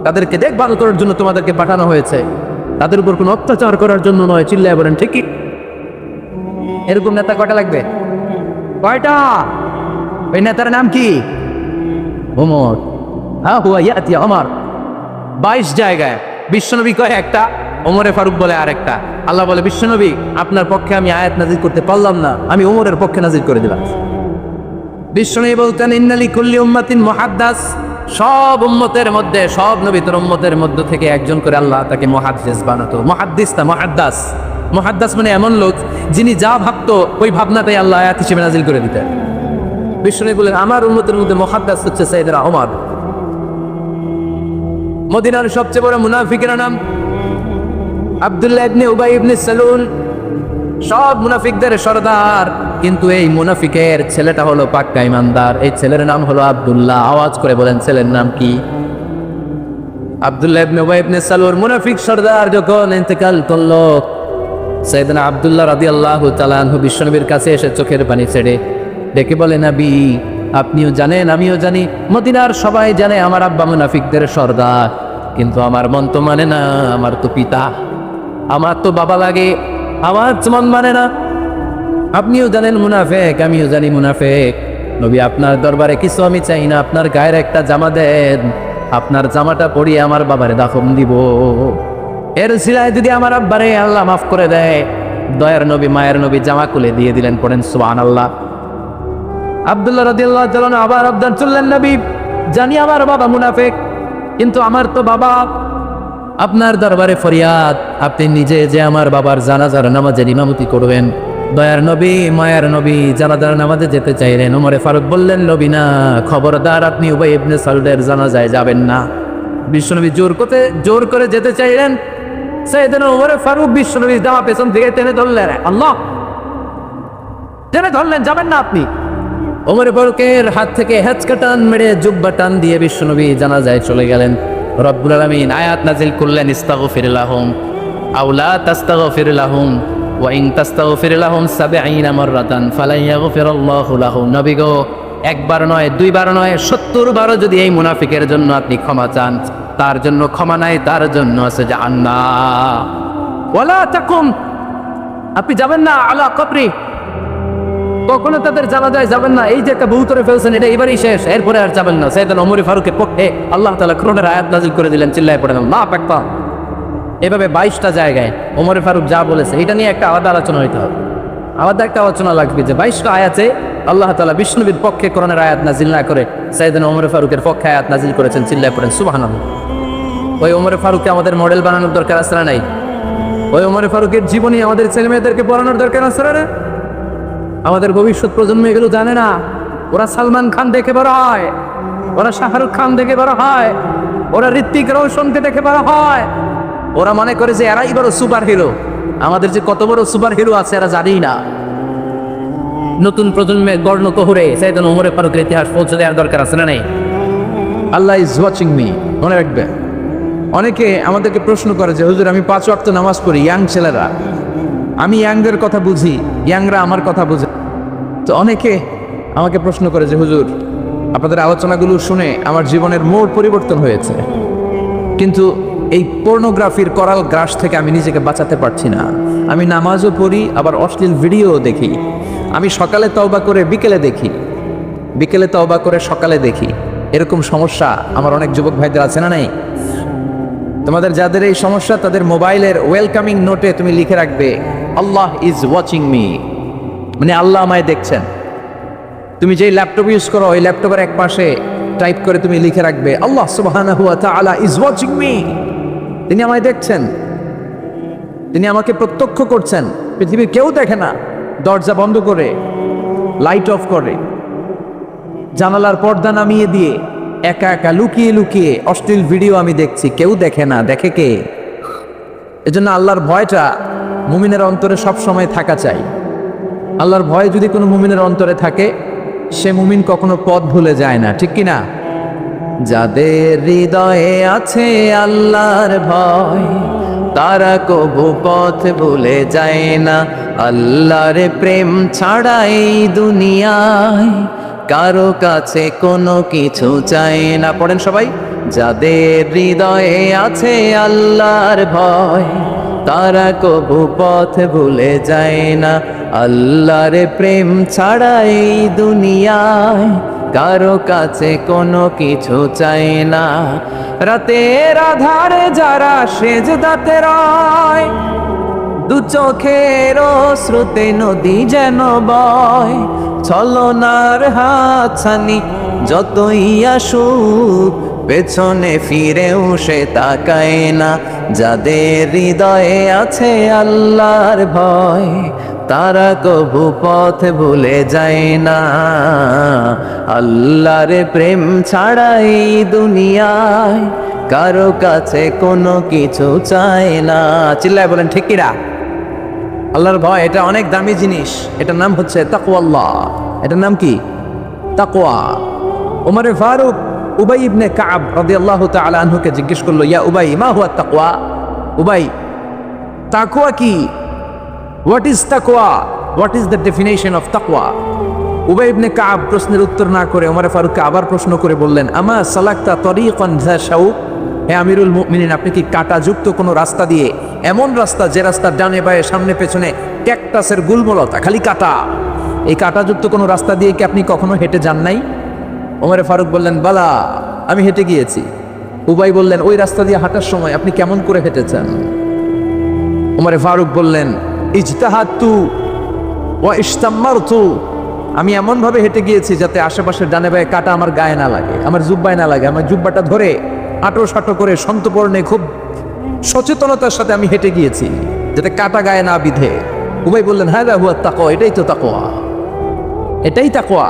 তাদেরকে দেখভাল করার জন্য তোমাদেরকে পাঠানো হয়েছে, তাদের উপর কোনো অত্যাচার করার জন্য নয়। চিল্লায় বলেন ঠিক কি? এরকম নেতা কয়টা লাগবে? কয়টা? ওই নেতার নাম কি? ওমর। হ্যাঁ, হুয়া ইয়াতি ওমর। 22 জায়গায় বিশ্বনবী কয় একটা, ওমরে ফারুক বলে আরেকটা। আল্লাহ বলে, বিশ্বনবী আপনার পক্ষে আমি আয়াত নাজিল করতে পারলাম না, আমি ওমরের পক্ষে নাজিল করে দিলাম। বিশ্বনবী বলতেন, ইন্নালি কুল্লি উম্মাতিন মুহাদ্দাস, সব উম্মতের মধ্যে, সব নবীর উম্মতের মধ্য থেকে একজন করে আল্লাহ তাকে মুহাদ্দিস বানাতো। মুহাদ্দিস না মুহাদ্দাস। মুহাদ্দাস মানে এমন লোক যিনি যা ভাবতো ওই ভাবনাটাই আল্লাহ আয়াত হিসেবে নাজিল করে দিতেন। বিশ্বনবী বলেন, আমার উম্মতের মধ্যে মুহাদ্দাস হচ্ছে সাইয়েদনা ওমর। মদিনার সবচেয়ে বড় মুনাফিকের নাম আব্দুল্লাহ ইবনে উবাই ইবনে সালুল, সব মুনাফিকদের সরদার, কিন্তু এই মুনাফিকের ছেলেটা হলো পাক্কা ইমানদার। এই ছেলের নাম হলো আব্দুল্লাহ। আওয়াজ করে বলেন, ছেলের নাম কি? আব্দুল্লাহ ইবনে উবাই ইবনে সালুল। মুনাফিক সরদার যখন ইন্তেকাল করলো, সাইয়েদনা আব্দুল্লাহ রাদিয়াল্লাহু তাআলা আনহু বিশ্বনবীর কাছে এসে চোখের পানি ছেড়ে ডেকে বলে, নবী আপনিও জানেন, আমিও জানি, মদিনার সবাই জানে আমার আব্বা মুনাফিকদের সরদার, কিন্তু আমার মন তো মানে না, আমার তো পিতা, আমার তো বাবা লাগে, আমার মন মানে না। আপনিও জানেন মুনাফেক, আমিও জানি মুনাফেক। নবী আপনার দরবারে কিছু আমি চাই না, আপনার গায়ের একটা জামা দেন, আপনার জামাটা পরিয়ে আমার বাবারে দাফন দিব। এর সিলায় যদি আমার আব্বারে আল্লাহ মাফ করে দেয়, দয়ার নবী মায়ের নবী জামা খুলে দিয়ে দিলেন। পড়েন সুবহানাল্লাহ। আব্দুল্লাহ রাদিয়াল্লাহু তাআলা আবার আবদার চললেন, নবী জানি আমার বাবা মুনাফেক, কিন্তু আমার তো বাবা, আপনার দরবারে ফরিয়াদ, আপনি নিজে যে আমার বাবার জানাজার নামাজের ইমামতি করবেন। দয়ার নবী মায়ের নবী জানাজার নামাজে যেতে চাইলেন। ওমরে ফারুক বললেন, নবী না, খবরদার, আপনি উবাই ইবনে সালুলের জানাজায় যাবেন না। বিশ্বনবী জোর করে যেতে চাইলেন। সাইয়েদনা ওমরে ফারুক বিশ্বনবীর জামা পেছন থেকে টেনে ধরলেন, আল্লাহ, টেনে ধরলেন, যাবেন না আপনি। ওমরে ফারুকের হাত থেকে হেঁচকা টান মেরে জুব্বা টান দিয়ে বিশ্বনবী জানাজায় চলে গেলেন। রব্বুল আলামিন আয়াত নাজিল করলেন, ইস্তাগফির লাহুম আও লা তাস্তাগফির লাহুম ওয়া ইন তাস্তাগফির লাহুম ৭০ মাররাতান ফালান ইয়াগফিরাল্লাহু লাহুম। নবী গো, একবার নয়, দুইবার নয়, ৭০ বারও যদি এই মুনাফিকের জন্য আপনি ক্ষমা চান, তার জন্য ক্ষমা নাই, তার জন্য আছে জাহান্নাম। ওয়ালা তাকুম, আপনি যাবেন না আলা কবরি, কখনো তাদের জানাজায় যাবেন না। এই যে একটা বহু করে ফেলছেন, এটা এবারই শেষ, এরপরে আর যাবেন না। সাইয়েদনা ওমর ফারুকের পক্ষে আল্লাহ তাআলা কোরআনের আয়াত নাযিল করে দিলেন, চিল্লায় পড়েন আল্লাহু আকবার। এভাবে 22টা জায়গায় ওমর ফারুক যা বলেছে, এটা নিয়ে একটা আলাদা আলোচনা হইতে হবে, আলাদা একটা আলোচনা লাগবে যে 22টা আয়াতে আল্লাহ তাআলা বিষ্ণুবীর পক্ষে কোরআনের আয়াত নাযিল না করে সাইয়েদনা ওমর ফারুকের পক্ষে আয়াত নাযিল করেছেন। চিল্লায় পড়েন সুবহানাল্লাহ। ওই ওমর ফারুককে আমাদের মডেল বানানোর দরকার আছে না নাই? ওই ওমর ফারুকের জীবনী আমাদের ছেলে মেয়েদেরকে পড়ানোর দরকার আছে না? আমাদের ভবিষ্যৎ প্রজন্ম এগুলো জানে না। ওরা সালমান খান দেখে বড় হয়, ওরা শাহরুখ খান দেখে বড় হয়, ওরা ঋত্বিক রোশনকে দেখে বড় হয়, ওরা মনে করে যে এরাই বড় সুপার হিরো। আমাদের যে কত বড় সুপার হিরো আছে এরা জানেই না। নতুন প্রজন্মের গর্ণকহরে সাইয়েদনা ওমর ফারুকের ইতিহাস পৌঁছে দেওয়ার দরকার আছে না নাই? আল্লাহ ইজ ওয়াচিং মি, মনে রাখবে। অনেকে আমাদেরকে প্রশ্ন করে যে হুজুর আমি 5 ওয়াক্ত নামাজ পড়ি, ইয়াং ছেলেরা, আমি ইয়াংদের কথা বুঝি, ইয়াংরা আমার কথা বুঝে। তো অনেকে আমাকে প্রশ্ন করে যে হুজুর আপনাদের আলোচনাগুলো শুনে আমার জীবনের মোড় পরিবর্তন হয়েছে, কিন্তু এই পর্নোগ্রাফির করাল গ্রাস থেকে আমি নিজেকে বাঁচাতে পারছি না। আমি নামাজও পড়ি, আবার অশ্লীল ভিডিওও দেখি। আমি সকালে তওবা করে বিকেলে দেখি, বিকেলে তওবা করে সকালে দেখি। এরকম সমস্যা আমার অনেক যুবক ভাইদের আছে না নাই? তোমাদের যাদের এই সমস্যা তাদের মোবাইলের ওয়েলকামিং নোটে তুমি লিখে রাখবে আল্লাহ ইজ ওয়াচিং মি, মানে আল্লাহ আমায় দেখছেন। তুমি যেই ল্যাপটপ ইউজ করো ওই ল্যাপটপের এক পাশে টাইপ করে তুমি লিখে রাখবে আল্লাহ সুবহানাহু ওয়া তাআলা ইজ ওয়াচিং মি, তিনি আমায় দেখছেন, তিনি আমাকে প্রত্যক্ষ করছেন। পৃথিবীর কেউ দেখে না, দরজা বন্ধ করে, লাইট অফ করে, জানালার পর্দা নামিয়ে দিয়ে একা একা লুকিয়ে লুকিয়ে অশ্লীল ভিডিও আমি দেখছি, কেউ দেখে না, দেখে কে? এজন্য আল্লাহর ভয়টা মুমিনের অন্তরে সব সময় থাকা চাই। আল্লাহর ভয় যদি কোনো মুমিনের অন্তরে থাকে, সে মুমিন কখনো পথ ভুলে যায় না, ঠিক কি না? যাদের হৃদয়ে আছে আল্লাহর ভয়, তারা কবু পথ ভুলে যায় না। আল্লাহর প্রেম ছাড়া এই দুনিয়ায় কারো কাছে কোনো কিছু চায় না। পড়েন সবাই, যাদের হৃদয়ে আছে আল্লাহর ভয়, তারা কবু পথ ভুলে যায় না। আল্লাহর প্রেম ছাড়া এই দুনিয়ায় কারো কাছে কোনো কিছু চায় না। রাতের আধারে যারা সেজদাতে রয়, দু চোখের শ্রুতে নদী যেন বয়। ছলনার হাতছানি যতই আসুক, পেছনে ফিরেও সে তাকায় না। যাদের হৃদয়ে আছে আল্লাহর ভয়, তারা কবু পথ ভুলে যায় না। আল্লাহর প্রেম ছাড়া এই দুনিয়ায় কারো কাছে কোনো কিছু চায় না। চিল্লায় বলেন ঠিক কিনা? আল্লাহর ভয় এটা অনেক দামি জিনিস, এটার নাম হচ্ছে তাকওয়াল্লাহ। এটার নাম কি? তাকওয়া। ওমর ফারুক উবাই ইবনে কাব রাদিয়াল্লাহু তাআলা আনহুকে জিজ্ঞেস করলো, ইয়া উবাই মা হুয়া তাকওয়া? উবাই, তাকওয়া কি? হোয়াট ইজ তাকওয়া? What is the definition of তাকওয়া? উবাই ইবনে কাব প্রশ্নের উত্তর না করে ওমর ফারুককে আবার প্রশ্ন করে বললেন, আমা সালাকতা তরিকান যা শাউক? হে আমিরুল মুমিনিন, আপনি কি কাঁটাযুক্ত কোনো রাস্তা দিয়ে, এমন রাস্তা যে রাস্তার ডানে বায়ে সামনে পেছনে ক্যাকটাসের গুলমলতা, খালি কাঁটা, এই কাঁটাযুক্ত কোনো রাস্তা দিয়ে কি আপনি কখনো হেঁটে যান নাই? ওমর ফারুক বললেন, বালা, আমি হেঁটে গিয়েছি। উবাই বললেন, ওই রাস্তা দিয়ে হাঁটার সময় আপনি কেমন করে হেঁটেছেন? ওমর ফারুক বললেন, ইজতাহাদতু ওয়া ইশতাম্মারতু, আমি এমন ভাবে হেঁটে গিয়েছি যাতে আশেপাশের ডানে বায়ে কাটা আমার গায়ে না লাগে, আমার জুব্বায় না লাগে। আমার জুব্বাটা ধরে আটো সাটো করে সন্তপর্ণে খুব সচেতনতার সাথে আমি হেঁটে গিয়েছি যাতে কাটা গায়ে না বিধে। উবাই বললেন, হাযা হুয়া তাকওয়া, এটাই তো তাকওয়া, এটাই তাকওয়া।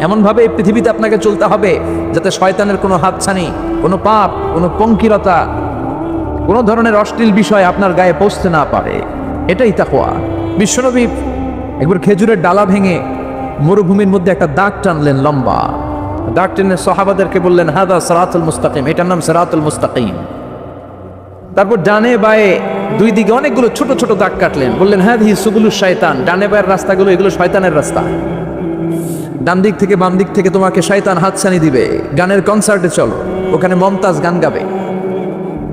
এমন ভাবে এই পৃথিবীতে আপনাকে চলতে হবে যাতে শয়তানের কোনো হাতছানি, কোনো পাপ, কোনো পঙ্কিলতা, কোনো ধরনের অশ্লীল বিষয় আপনার গায়ে পৌঁছতে না পারে। এটাই তাকওয়া। বিশ্বনবী একবার খেজুরের ডালা ভেঙে মরুভূমির মধ্যে একটা দাগ টানলেন, লম্বা দাগ টেনে সাহাবাদেরকে বললেন, হাদা সিরাতুল মুস্তাকিম, এটার নাম সিরাতুল মুস্তাকিম। তারপর ডানে বায়ে দুই দিকে অনেকগুলো ছোট ছোট দাগ কাটলেন, বললেন, হাদিহি সুবুলুশ শায়তান, ডানে বায়ের রাস্তাগুলো এগুলো শয়তানের রাস্তা। ডান দিক থেকে বাম দিক থেকে তোমাকে শয়তান হাতছানি দিবে। গানের কনসার্টে চলো, ওখানে মমতাজ গান গাবে,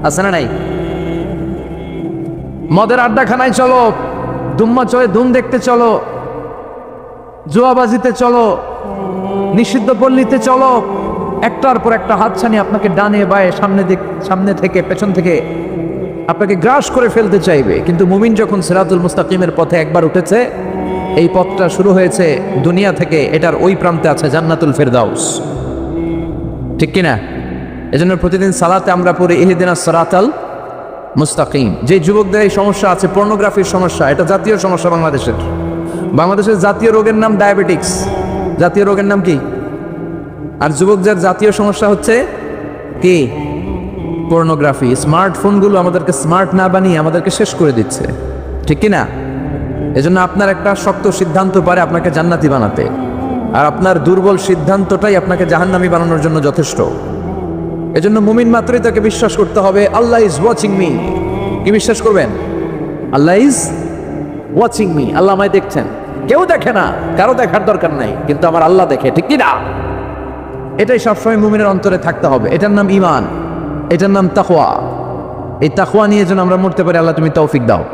আছে না নাই? মদের আড্ডাখানায় চলো, দুম্মা চয়ে ধুম দেখতে চলো, জুয়াবাজিতে চলো, নিষিদ্ধ পল্লীতে চলো। একটার পর একটা হাতছানি আপনাকে ডানে বায়ে সামনে থেকে পেছন থেকে আপনাকে গ্রাস করে ফেলতে চাইবে। কিন্তু মুমিন যখন সিরাতুল মুস্তাকিমের পথে একবার উঠেছে, এই পথটা শুরু হয়েছে দুনিয়া থেকে, এটার ওই প্রান্তে আছে জান্নাতুল ফেরদাউস, ঠিক কিনা? এজন্য প্রতিদিন সালাতে আমরা পড়ি ইহদিনাস সিরাতাল মুস্তাকিম। যে যুবকদের এই সমস্যা আছে, পর্নোগ্রাফির সমস্যা, এটা জাতীয় সমস্যা বাংলাদেশের জাতীয় রোগের নাম ডায়াবেটিক্স। জাতীয় রোগের নাম কি? আর যুবকদের জাতীয় সমস্যা হচ্ছে কি? পর্নোগ্রাফি। স্মার্টফোনগুলো আমাদেরকে স্মার্ট না বানিয়ে আমাদেরকে শেষ করে দিচ্ছে, ঠিক কিনা? এজন্য আপনার একটা শক্ত সিদ্ধান্ত পারে আপনাকে জান্নাতি বানাতে, আর আপনার দুর্বল সিদ্ধান্তটাই আপনাকে জাহান্নামী বানানোর জন্য যথেষ্ট। এজন্য মুমিন মাত্রই তাকে বিশ্বাস করতে হবে আল্লাহ ইজ ওয়াচিং মি। কি বিশ্বাস করবেন? আল্লাহ ইজ ওয়াচিং মি, আল্লাহ আমায় দেখছেন। কেউ দেখে না, কারো দেখার দরকার নাই, কিন্তু আমার আল্লাহ দেখে, ঠিক কি না? এটাই সবসময় মুমিনের অন্তরে থাকতে হবে। এটার নাম ঈমান, এটার নাম তাকওয়া। এই তাকওয়া নিয়ে যেন আমরা মরতে পারি, আল্লাহ তুমি তৌফিক দাও।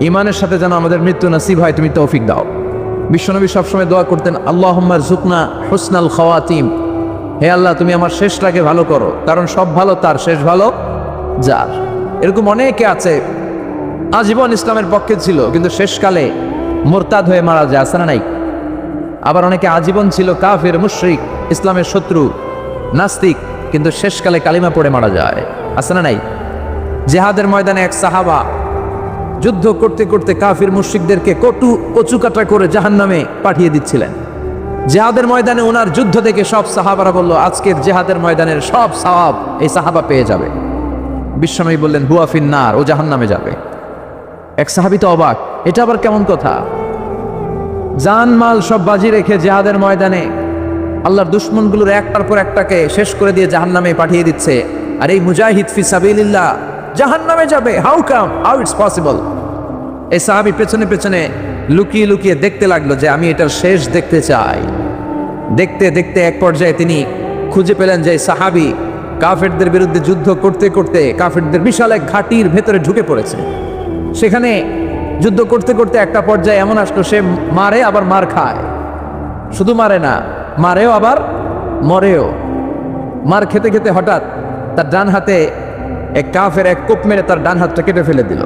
ঈমানের সাথে যেন আমাদের মৃত্যু নসিব হয়, তুমি তৌফিক দাও। বিশ্বনবী সবসময় দোয়া করতেন আল্লাহুম্মা রযুকনা হুসনাল খাওয়াতিম, হে আল্লাহ তুমি আমার শেষটাকে ভালো করো, কারণ সব ভালো তার, শেষ ভালো যার। এরকম অনেকে আছে আজীবন ইসলামের পক্ষে ছিল, কিন্তু শেষকালে মোরতাদ হয়ে মারা যায়, আছে না নাই? আবার অনেকে আজীবন ছিল কাফির, মুশরিক, ইসলামের শত্রু, নাস্তিক, কিন্তু শেষকালে কালিমা পড়ে মারা যায়, আছে না নাই? জিহাদের ময়দানে এক সাহাবা যুদ্ধ করতে করতে কাফির মুশরিকদেরকে কচু কাটা করে জাহান্নামে পাঠিয়ে দিচ্ছিলেন। জিহাদের ময়দানে ওনার যুদ্ধ দেখে সব সাহাবারা বলল, আজকের জিহাদের ময়দানের সব সওয়াব এই সাহাবা পেয়ে যাবে। বিশ্বনবী বললেন হুয়া ফিন্নার, ও জাহান্নামে যাবে। এক সাহাবী তো অবাক, এটা আবার কেমন কথা? জান মাল সব বাজি রেখে জিহাদের ময়দানে আল্লাহর দুশমনগুলোর একটার পর একটাকে শেষ করে দিয়ে জাহান্নামে পাঠিয়ে দিচ্ছে, আর এই মুজাহিদ ফি সাবিলিল্লাহ জাহান্নামে যাবে? How come, how it's possible? এই সাহাবী পেছনে পেছনে লুকিয়ে লুকিয়ে দেখতে লাগলো যে আমি এটার শেষ দেখতে চাই। দেখতে দেখতে এক পর্যায়ে তিনি খুঁজে পেলেন যে সাহাবী কাফেরদের বিরুদ্ধে যুদ্ধ করতে করতে কাফেরদের বিশাল এক ঘাটির ভেতরে ঢুকে পড়েছে। সেখানে যুদ্ধ করতে করতে একটা পর্যায়ে এমন আসলো, সে মারে আবার মার খায়। শুধু মারে না, মারেও আবার মরেও। মার খেতে খেতে হঠাৎ তার ডান হাতে এক কাফের এক কোপ মেরে তার ডান হাতটা কেটে ফেলে দিল।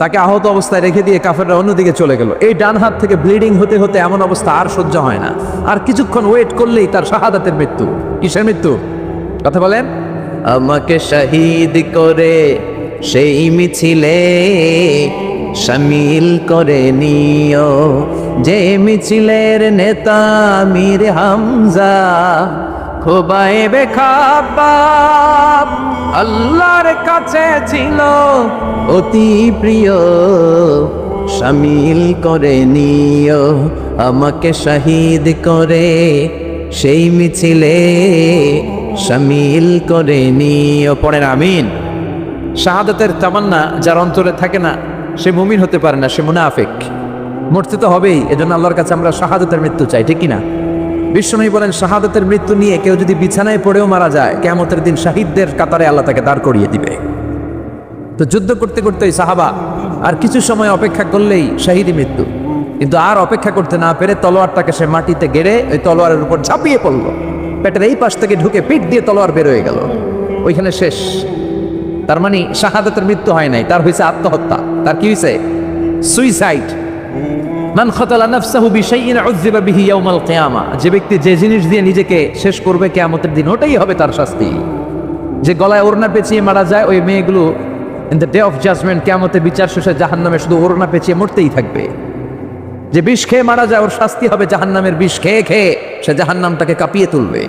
তাকে আহত অবস্থায় রেখে দিয়ে কাফেররা অন্যদিকে চলে গেল। এই ডান হাত থেকে ব্লিডিং হতে হতে এমন অবস্থা আর সহ্য হয় না, আর কিছুক্ষণ ওয়েট করলেই তার শাহাদাতের মৃত্যু। কিসের মৃত্যু? কথা বলেন। আমাকে শহীদ করে সেই মিছিলে শামিল করে নিও, যে মিছিলের নেতা মীর হামজা খোবায়েবে খাব্বাব আল্লাহর কাছে ছিল অতি প্রিয়, শামিল করে নিও আমাকে শহীদ করে সেই মিছিলে শামিল করে নিও। পড়েন আমিন। শাহাদাতের তামান্না যার অন্তরে থাকে না সে মুমিন হতে পারে না, সে মুনাফিক। মরতে তো হবেই, এজন্য আল্লাহর কাছে আমরা শাহাদাতের মৃত্যু চাই, ঠিক কিনা? বিশ্বনবী বলেন শাহাদাতের মৃত্যু নিয়ে কেউ যদি বিছানায় পড়েও মারা যায়, কিয়ামতের দিন শাহিদদের কাতারে আল্লাহ তাকে দাঁড় করিয়ে দিবে। তো যুদ্ধ করতে করতে ওই সাহাবা আর কিছু সময় অপেক্ষা করলেই শাহিদি মৃত্যু, কিন্তু আর অপেক্ষা করতে না পেরে তলোয়ারটাকে সে মাটিতে গেড়ে ওই তলোয়ারের উপর ঝাঁপিয়ে পড়লো। পেটের এই পাশ থেকে ঢুকে পিঠ দিয়ে তলোয়ার বের হয়ে গেল, ওইখানে শেষ। তার মানে শাহাদাতের মৃত্যু হয় নাই, তার হয়েছে আত্মহত্যা। তার কি হয়েছে? সুইসাইড। মান খাতালা নাফসাহু বিশাইইন উযযিবা বিহি ইয়াউমাল কিয়ামা, যে ব্যক্তি যে জিনিস দিয়ে নিজেকে শেষ করবে কিয়ামতের দিন, ওটাই হবে তার শাস্তি। যে গলায় ওড়না পেঁচিয়ে মারা যায়, ওই মেয়েগুলো in the day of judgement, কিয়ামতের বিচার শেষে জাহান্নামে শুধু ওড়না পেঁচিয়ে মরতেই থাকবে। যে বিষ খেয়ে মারা যায়, ওর শাস্তি হবে জাহান্নামের বিষ খেয়ে খেয়ে সে জাহান্নামটাকে কাঁপিয়ে তুলবে।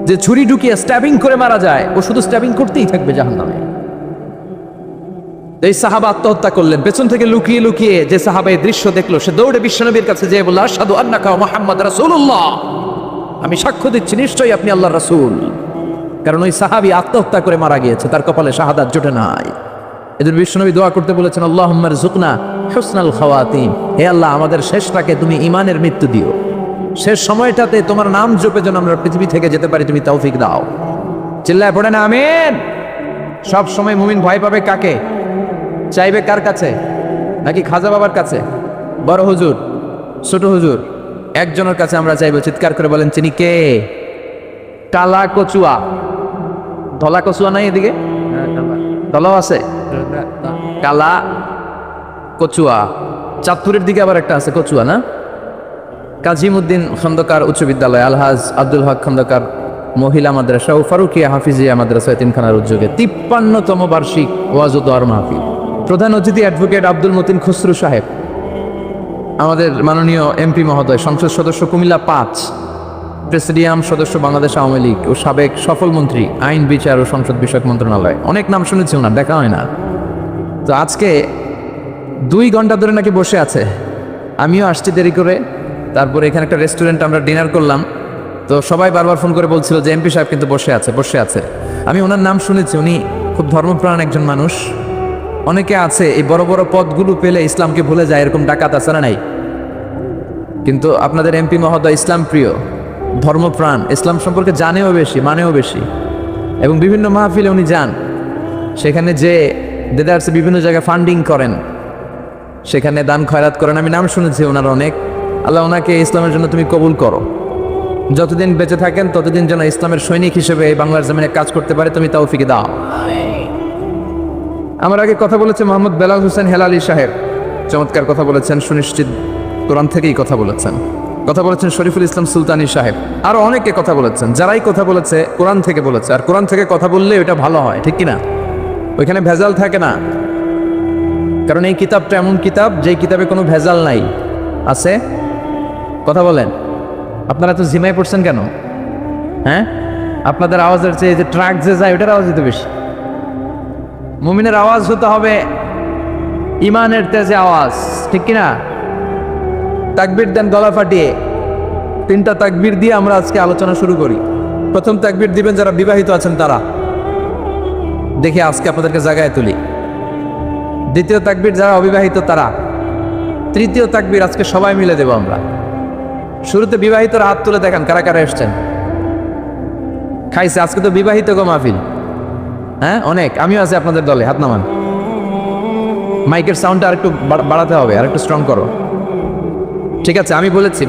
যে ছুরি ঢুকিয়ে স্ট্যাবিং করে মারা যায়, ও শুধু স্ট্যাবিং করতেই থাকবে জাহান্নামে। এই সাহাবা আত্মহত্যা করলেন। পেছন থেকে লুকিয়ে লুকিয়ে যে সাহাবা এই দৃশ্য দেখলো, সে দৌড়ে বিশ্বনবীর কাছে যেয়ে বলল আশহাদু আন্নাকা মুহাম্মাদ রাসূলুল্লাহ, আমি সাক্ষ্য দিচ্ছি নিশ্চয়ই আপনি আল্লাহর রাসূল। কারণ ওই সাহাবী আত্মহত্যা করে মারা গিয়েছে, তার কপালে শাহাদাত জোটে নাই। এজন্য বিশ্বনবী দোয়া করতে বলেছেন আল্লাহুম্মা রযুকনা হুসনাল খাওয়াতিম, হে আল্লাহ আমাদের শেষটাকে তুমি ঈমানের মৃত্যু দিও, শেষ সময়টাতে তোমার নাম জপে যেন আমরা পৃথিবী থেকে যেতে পারি, তুমি তৌফিক দাও। চিল্লায় পড়েন আমিন। সব সময় মুমিন ভয় পাবে কাকে? চাইবে কার কাছে? নাকি খাজা বাবার কাছে, বড় হুজুর, ছোট হুজুর? একজনের কাছে আমরা চাইবো। চিৎকার করে বলেন চিনি কে? কালা কচুয়া। ধলা কচুয়া নাই এদিকে? ধলাও আছে। কালা কচুয়া। চাঁদপুরের দিকে আবার একটা আছে কচুয়া, না? কাজিমউদ্দিন খন্দকার উচ্চ বিদ্যালয়, আলহাজ আব্দুল হক খন্দকার মহিলা মাদ্রাসা ও ফারুকিয়া হাফিজিয়া মাদ্রাসা এতিমখানার উদ্যোগে 53তম বার্ষিক ওয়াজ ও দোয়ার মাহফিল। প্রধান অতিথি অ্যাডভোকেট আব্দুল মতিন খসরু সাহেব, আমাদের মাননীয় এমপি মহোদয়, সংসদ সদস্য কুমিল্লা 5, প্রেসিডিয়াম সদস্য বাংলাদেশ আওয়ামী লীগ ও সাবেক সফল মন্ত্রী আইন বিচার ও সংসদ বিষয়ক মন্ত্রণালয়। অনেক নাম শুনেছি ওনার, দেখা হয় না। তো আজকে 2 ঘন্টা ধরে নাকি বসে আছে। আমিও আসছি দেরি করে। তারপরে এখানে একটা রেস্টুরেন্ট আমরা ডিনার করলাম, তো সবাই বারবার ফোন করে বলছিল যে এমপি সাহেব কিন্তু বসে আছে বসে আছে। আমি ওনার নাম শুনেছি, উনি খুব ধর্মপ্রাণ একজন মানুষ। অনেকে আছে এই বড় বড় পদগুলো পেলে ইসলামকে ভুলে যায়, এরকম ডাকাত আছে না নাই? কিন্তু আপনাদের এমপি মহোদয় ইসলাম প্রিয়, ধর্মপ্রাণ, ইসলাম সম্পর্কে জানেও বেশি, মানেও বেশি, এবং বিভিন্ন মাহফিলে উনি যান। সেখানে যে দেদারসে বিভিন্ন জায়গায় ফান্ডিং করেন, সেখানে দান খয়রাত করেন। আমি নাম শুনেছি ওনার অনেক। আল্লাহ ওনাকে ইসলামের জন্য তুমি কবুল করো। যতদিন বেঁচে থাকেন ততদিন যেন ইসলামের সৈনিক হিসেবে এই বাংলার জমিনে কাজ করতে পারে, তুমি তৌফিক দাও। আমার আগে কথা বলেছে মোহাম্মদ বেলাল হোসেন হেলালি সাহেব, চমৎকার কথা বলেছেন, সুনিশ্চিত কোরআন থেকেই কথা বলেছেন। কথা বলেছেন শরীফুল ইসলাম সুলতানি সাহেব, আরো অনেকে কথা বলেছেন। যারাই কথা বলেছে কোরআন থেকে বলেছে, আর কোরআন থেকে কথা বললে ওটা ভালো হয়, ঠিক কিনা? ওইখানে ভেজাল থাকে না, কারণ এই কিতাবটা এমন কিতাব যেই কিতাবে কোনো ভেজাল নাই। আছে? কথা বলেন। আপনারা তো জিমাই পড়ছেন কেন? হ্যাঁ, আপনাদের আওয়াজের চেয়ে যে ট্রাক যে যায় ওটার আওয়াজই তো বেশি। মুমিনের আওয়াজ হতে হবে ইমানের তেজে আওয়াজ, ঠিক কিনা? তাকবীর দেন গলা ফাটিয়ে। 3টা তাকবীর দিয়ে আমরা আজকে আলোচনা শুরু করি। প্রথম তাকবীর দিবেন যারা বিবাহিত আছেন তারা, দেখে আজকে আপনাদেরকে জায়গায় তুলি। দ্বিতীয় তাকবীর যারা অবিবাহিত তারা। তৃতীয় তাকবীর আজকে সবাই মিলে দেব আমরা। শুরুতে বিবাহিতরা হাত তুলে দেখান কারা কারা এসছেন। খাইছে আজকে তো বিবাহিত গো মাহফিল। হ্যাঁ অনেক, আমিও আছি আপনাদের দলে, হাত নামান। মাইকের সাউন্ডটা আরেকটু বাড়াতে হবে, আরেকটু স্ট্রং করো। ঠিক আছে, আমি বলেছি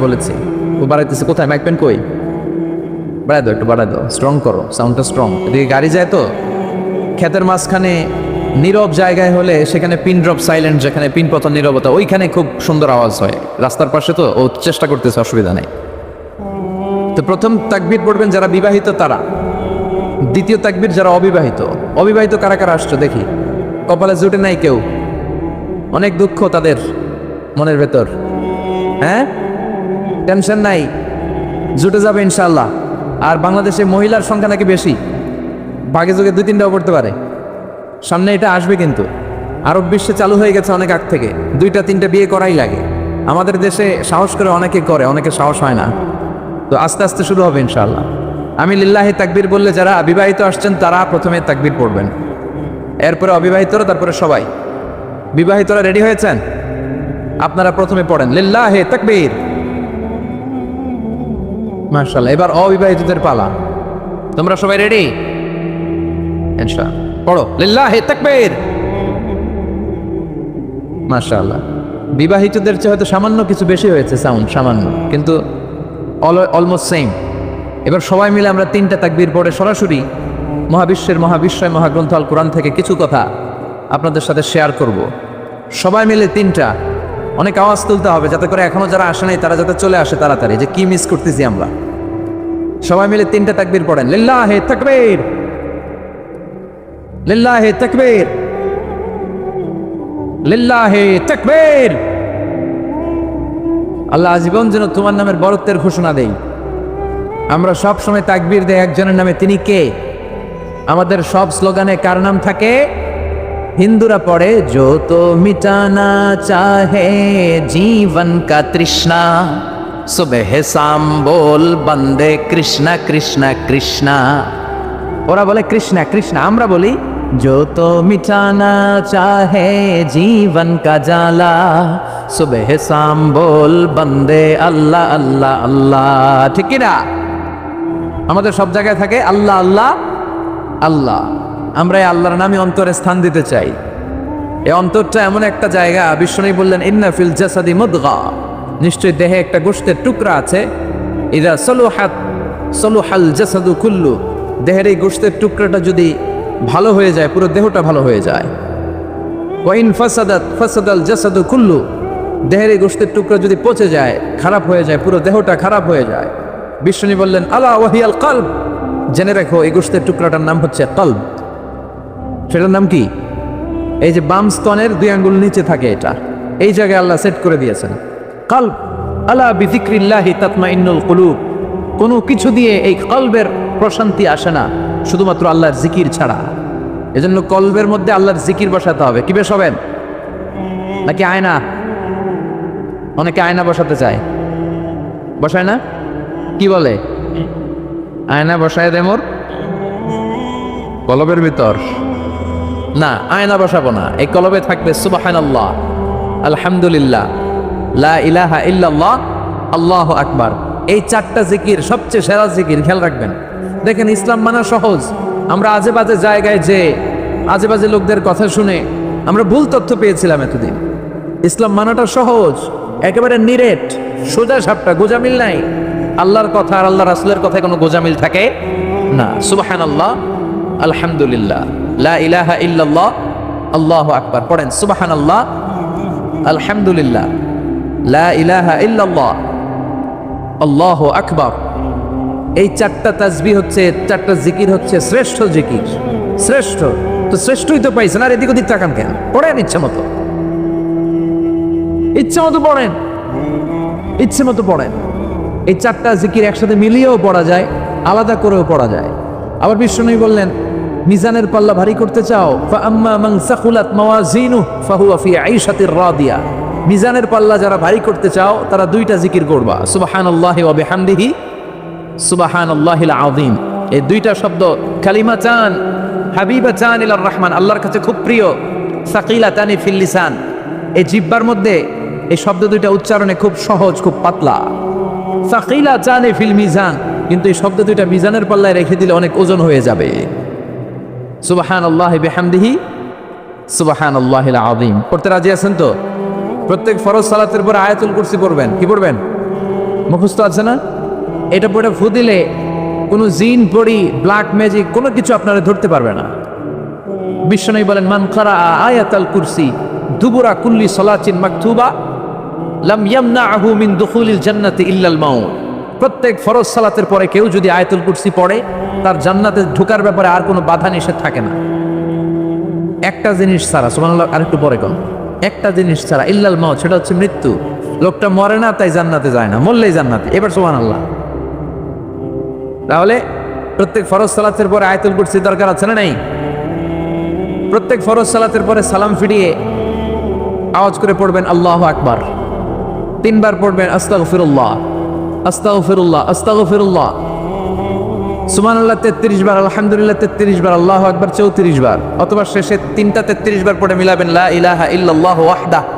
ও বাড়াইতেছে। কোথায় মাইক পেন কই? বাড়াই দাও, একটু বাড়াই দাও, স্ট্রং করো, সাউন্ডটা স্ট্রং। এদিকে গাড়ি যায় তো, ক্ষেতের মাঝখানে নীরব জায়গায় হলে সেখানে পিন ড্রপ সাইলেন্ট, যেখানে পিন পতন নীরবতা, ওইখানে খুব সুন্দর আওয়াজ হয়। রাস্তার পাশে তো ও চেষ্টা করতেছে, অসুবিধা নেই। তো প্রথম তাকবীর পড়বেন যারা বিবাহিত তারা। দ্বিতীয় তাকবীর যারা অবিবাহিত। অবিবাহিত কারা কারা আসছো দেখি, কপালে জুটে নাই কেউ, অনেক দুঃখ তাদের মনের ভেতর। হ্যাঁ, টেনশন নাই, জুটে যাবে ইনশাল্লাহ। আর বাংলাদেশে মহিলার সংখ্যা নাকি বেশি, ভাগে যোগে 2-3টাও পড়তে পারে। সামনে এটা আসবে, কিন্তু আরব বিশ্বে চালু হয়ে গেছে অনেক আগ থেকে। 2-3টা বিয়ে করাই লাগে। আমাদের দেশে সাহস করে অনেকে করে, অনেকে সাহস হয় না। তো আস্তে আস্তে শুরু হবে ইনশাআল্লাহ। আমি লিল্লাহি তাকবীর বললে যারা বিবাহিত আসছেন তারা প্রথমে তাকবীর পড়বেন, এরপরে অবিবাহিতরা, তারপরে সবাই। বিবাহিতরা রেডি হয়েছেন? আপনারা প্রথমে পড়েন লিল্লাহি তাকবীর। মাশাআল্লাহ, এবার অবিবাহিতদের পালা। তোমরা সবাই রেডি? ইনশাআল্লাহ পড়ো লিল্লাহি তাকবীর। মাশাআল্লাহ, বিবাহিতদের চেয়ে হয়তো সামান্য কিছু বেশি হয়েছে সাউন্ড, সামান্য, কিন্তু অলমোস্ট সেম। এবার সবাই মিলে আমরা 3টা তাকবীর পড়ে সরাসরি মহাবিশ্বের মহাবিশ্বয় মহাগ্রন্থ আল কোরআন থেকে কিছু কথা আপনাদের সাথে শেয়ার করব। সবাই মিলে 3টা, অনেক আওয়াজ তুলতে হবে যাতে করে এখনো যারা আসে নাই তারা যাতে চলে আসে তাড়াতাড়ি, যে কি মিস করতেছি আমরা। সবাই মিলে 3টা তাকবীর পড়েন লিল্লাহি তাকবীর, লিল্লাহি তাকবীর, লিল্লাহি তাকবীর। আল্লাহ আজীবন যেন তোমার নামের বরত্বের ঘোষণা দেই। আমরা সব সময় তাকবীর দেই একজনের নামে, তিনি কে? আমাদের সব স্লোগানে কার নাম থাকে? হিন্দুরা পড়ে जो तो मिटाना चाहे जीवन का तृष्णा सुबह शाम बोल बंदे कृष्णा कृष्णा कृष्णा। ওরা বলে কৃষ্ণা কৃষ্ণা, আমরা বলি जो तो मिटाना चाहे जीवन का जाला सुबह शाम बोल बंदे अल्लाह अल्लाह अल्लाह। ঠিক কি না? আমাদের সব জায়গায় থাকে আল্লাহ আল্লাহ আল্লাহ। আমরা এই আল্লাহর নামে অন্তরে স্থান দিতে চাই। এই অন্তরটা এমন একটা জায়গা, বিশ্বনবী বললেন ইন্না ফিল জাসাদি মুদগা, নিশ্চয় দেহে একটা গোশতের টুকরা আছে। ইদা সলুহাত সলুহাল জাসাদু কুল্লু, দেহের এই গোশতের টুকরাটা যদি ভালো হয়ে যায় পুরো দেহটা ভালো হয়ে যায়। ওয়া ইন ফাসাদাত ফাসাদাল জাসাদু কুল্লু, দেহের এই গোশতের টুকরা যদি পচে যায়, খারাপ হয়ে যায়, পুরো দেহটা খারাপ হয়ে যায়। বিশ্বনবী বললেন আলা ওয়াহিয়াল কলব, জেনে রাখো এই গোশতের টুকরাটার নাম হচ্ছে কলব। সেটার নাম কি? এই যে বাম স্তনের 2 আঙ্গুল নিচে থাকে, এটা এই জায়গায় আল্লাহ সেট করে দিয়েছেন কলব। আলা বিযিকরিল্লাহি তাতমাইন্নুল কুলুব, কোনো কিছু দিয়ে এই কলবের প্রশান্তি আসে না শুধুমাত্র আল্লাহর জিকির ছাড়া। এজন্য কলবের মধ্যে আল্লাহর জিকির বসাতে হবে। কি বেশ হবেন? নাকি আয়না? অনেকে আয়না বসাতে চায়, বসায় না? কি বলে? আয়না বসায় দে মোর কলবের ভিতর। না, আয়না বসাবো না, এই কলবে থাকবে সুবহানাল্লাহ, আলহামদুলিল্লাহ, লা ইলাহা ইল্লাল্লাহ, আল্লাহু আকবার। এই চারটা জিকির সবচেয়ে সেরা জিকির, খেয়াল রাখবেন। দেখেন, ইসলাম মানা সহজ। আমরা আজে বাজে জায়গায় যে আজে বাজে লোকদের কথা শুনে আমরা ভুল তথ্য পেয়েছিলাম এতদিন। ইসলাম মানাটা সহজ, একেবারে নিরেট, সোজা সাপটা, গোজামিল নাই। আল্লাহর কথা আর আল্লাহ রাসূলের কথায় কোনো গোজামিল থাকে না। সুবহানাল্লাহ, আলহামদুলিল্লাহ, লা ইলাহা ইল্লাল্লাহ, আল্লাহু আকবার। পড়েন সুবহানাল্লাহ, আলহামদুলিল্লাহ, লা ইলাহা ইল্লাল্লাহ, আল্লাহু আকবার। এই চারটা তাসবিহ হচ্ছে, চারটা জিকির হচ্ছে শ্রেষ্ঠ জিকির। শ্রেষ্ঠ তো শ্রেষ্ঠই তো পাইছেন, আর এদিক ওদিক তাকান কেন? পড়েন ইচ্ছা মতো, ইচ্ছে মতো পড়েন, ইচ্ছে মতো পড়েন। এই চারটা জিকির একসাথে মিলিয়েও পড়া যায়, আলাদা করেও পড়া যায়। আবার বিশ্বনবী বললেন, মিজানের পাল্লা ভারী করতে চাও, ফাআম্মা মান সাকুলাত মাওয়াজিনুহু ফাহুয়া ফি আইশাতির রাদিয়া। মিজানের পাল্লা যারা ভারী করতে চাও তারা দুইটা জিকির করবা, সুবহানাল্লাহি ওয়া বিহামদিহি, সুবহানাল্লাহিল আযীম। এই দুইটা শব্দ কালিমাতান হাবিবাতান ইলার রহমান, আল্লাহর কাছে খুব প্রিয়। সাকিলাতানি ফিল লিসান, এই জিহ্বার মধ্যে এই শব্দ দুইটা উচ্চারণে খুব সহজ, খুব পাতলা। সাকিলাতানি ফিল মিজান, কিন্তু এই শব্দ দুইটা মিজানের পাল্লায় রেখে দিলে অনেক ওজন হয়ে যাবে। সুবহানাল্লাহি বিহামদিহি, সুবহানাল্লাহিল আযীম। পড়তে রাজি আছেন তো? প্রত্যেক ফরজ সালাতের পর আয়াতুল কুরসি পড়বেন। কি পড়বেন? মুখস্থ আছে না? এটা পড়ে ফু দিলে কোনো জিন পড়ি, ব্ল্যাক ম্যাজিক কোনো কিছু আপনারা ধরতে পারবে না। বিশ্বনবী বলেন, মান কারা আয়াতুল কুরসি দুবুরা কুল্লি সালাতিন মাকতুবা লাম ইয়ামনাহু মিন দুখুলিল জান্নাতি ইল্লাল মাউত। প্রত্যেক ফরজ সালাতের পরে কেউ যদি আয়াতুল কুরসি পড়ে, তার জান্নাতে ঢোকার ব্যাপারে আর কোনো বাধা নিষেধ থাকে না। একটা জিনিস ছাড়া, সুবহানাল্লাহ, আরেকটু পরে কোন একটা জিনিস ছাড়া, ইল্লাল মাউত, সেটা হচ্ছে মৃত্যু। লোকটা মরে না তাই জান্নাতে যায় না, মরলেই জান্নাতে। এবার সুবহানাল্লাহ। তাহলে প্রত্যেক ফরজ সালাতের পরে আয়াতুল কুরসি দরকার আছে না নাই? প্রত্যেক ফরজ সালাতের পরে সালাম ফিরিয়ে আওয়াজ করে পড়বেন আল্লাহু আকবার। 3 বার পড়বেন আস্তাগফিরুল্লাহ, আস্তাগফিরুল্লাহ, আস্তাগফিরুল্লাহ। সুবহানাল্লাহ 33 বার, আলহামদুলিল্লাহ 33 বার, আল্লাহু আকবার 34 বার। অথবা শেষে 3টা 33 বার পড়ে মিলাবেন লা ইলাহা ইল্লাল্লাহু ওয়াহদাহু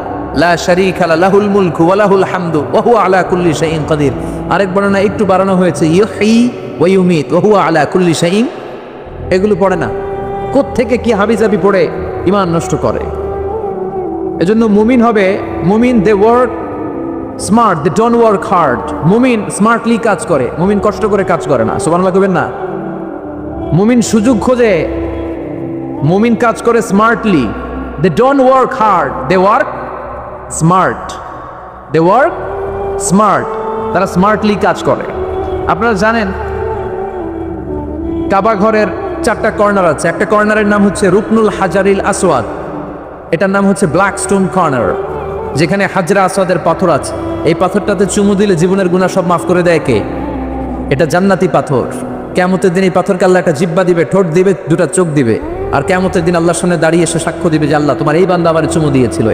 লা শারীকা লাহু লাহুল মুলকু ওয়া লাহুল হামদু ওয়া হুয়া আলা কুল্লি শাইইন কাদির। আরেক বর্ণনা একটু বাড়ানো হয়েছে, ইউহয়ী ওয়া ইউমীত ওয়া হুয়া আলা কুল্লি শাইইন। এগুলো পড়ে না, কোত্থেকে কি হাবিজাবি পড়ে ঈমান নষ্ট করে। এজন্য মুমিন হবে, মুমিন they work smart, they don't work hard. মুমিন স্মার্টলি কাজ করে, মুমিন কষ্ট করে কাজ করে না। সুবহানাল্লাহ কইবেন না? মুমিন সুযোগ খোঁজে, মুমিন কাজ করে smartly. They don't work hard, they work smart. They work smart, তারা স্মার্টলি কাজ করে। আপনারা জানেন কাবা ঘরের 4টা কর্নার আছে। একটা কর্নারের নাম হচ্ছে রুকনুল হাজারিল আসওয়াদ, এটার নাম হচ্ছে ব্ল্যাক স্টোন কর্নার, যেখানে হাজরা আসওয়াদের পাথর আছে। এই পাথরটাতে চুমু দিলে জীবনের গুনাহ সব মাফ করে দেয় কে? এটা জান্নাতি পাথর। কিয়ামতের দিন এই পাথরকে আল্লাহ একটা জিহ্বা দিবে, ঠোঁট দিবে, 2টা চোখ দিবে, আর কিয়ামতের দিন আল্লাহর সামনে দাঁড়িয়ে এসে সাক্ষ্য দিবে যে আল্লাহ তোমার এই বান্দা আমার চুমু দিয়েছিল।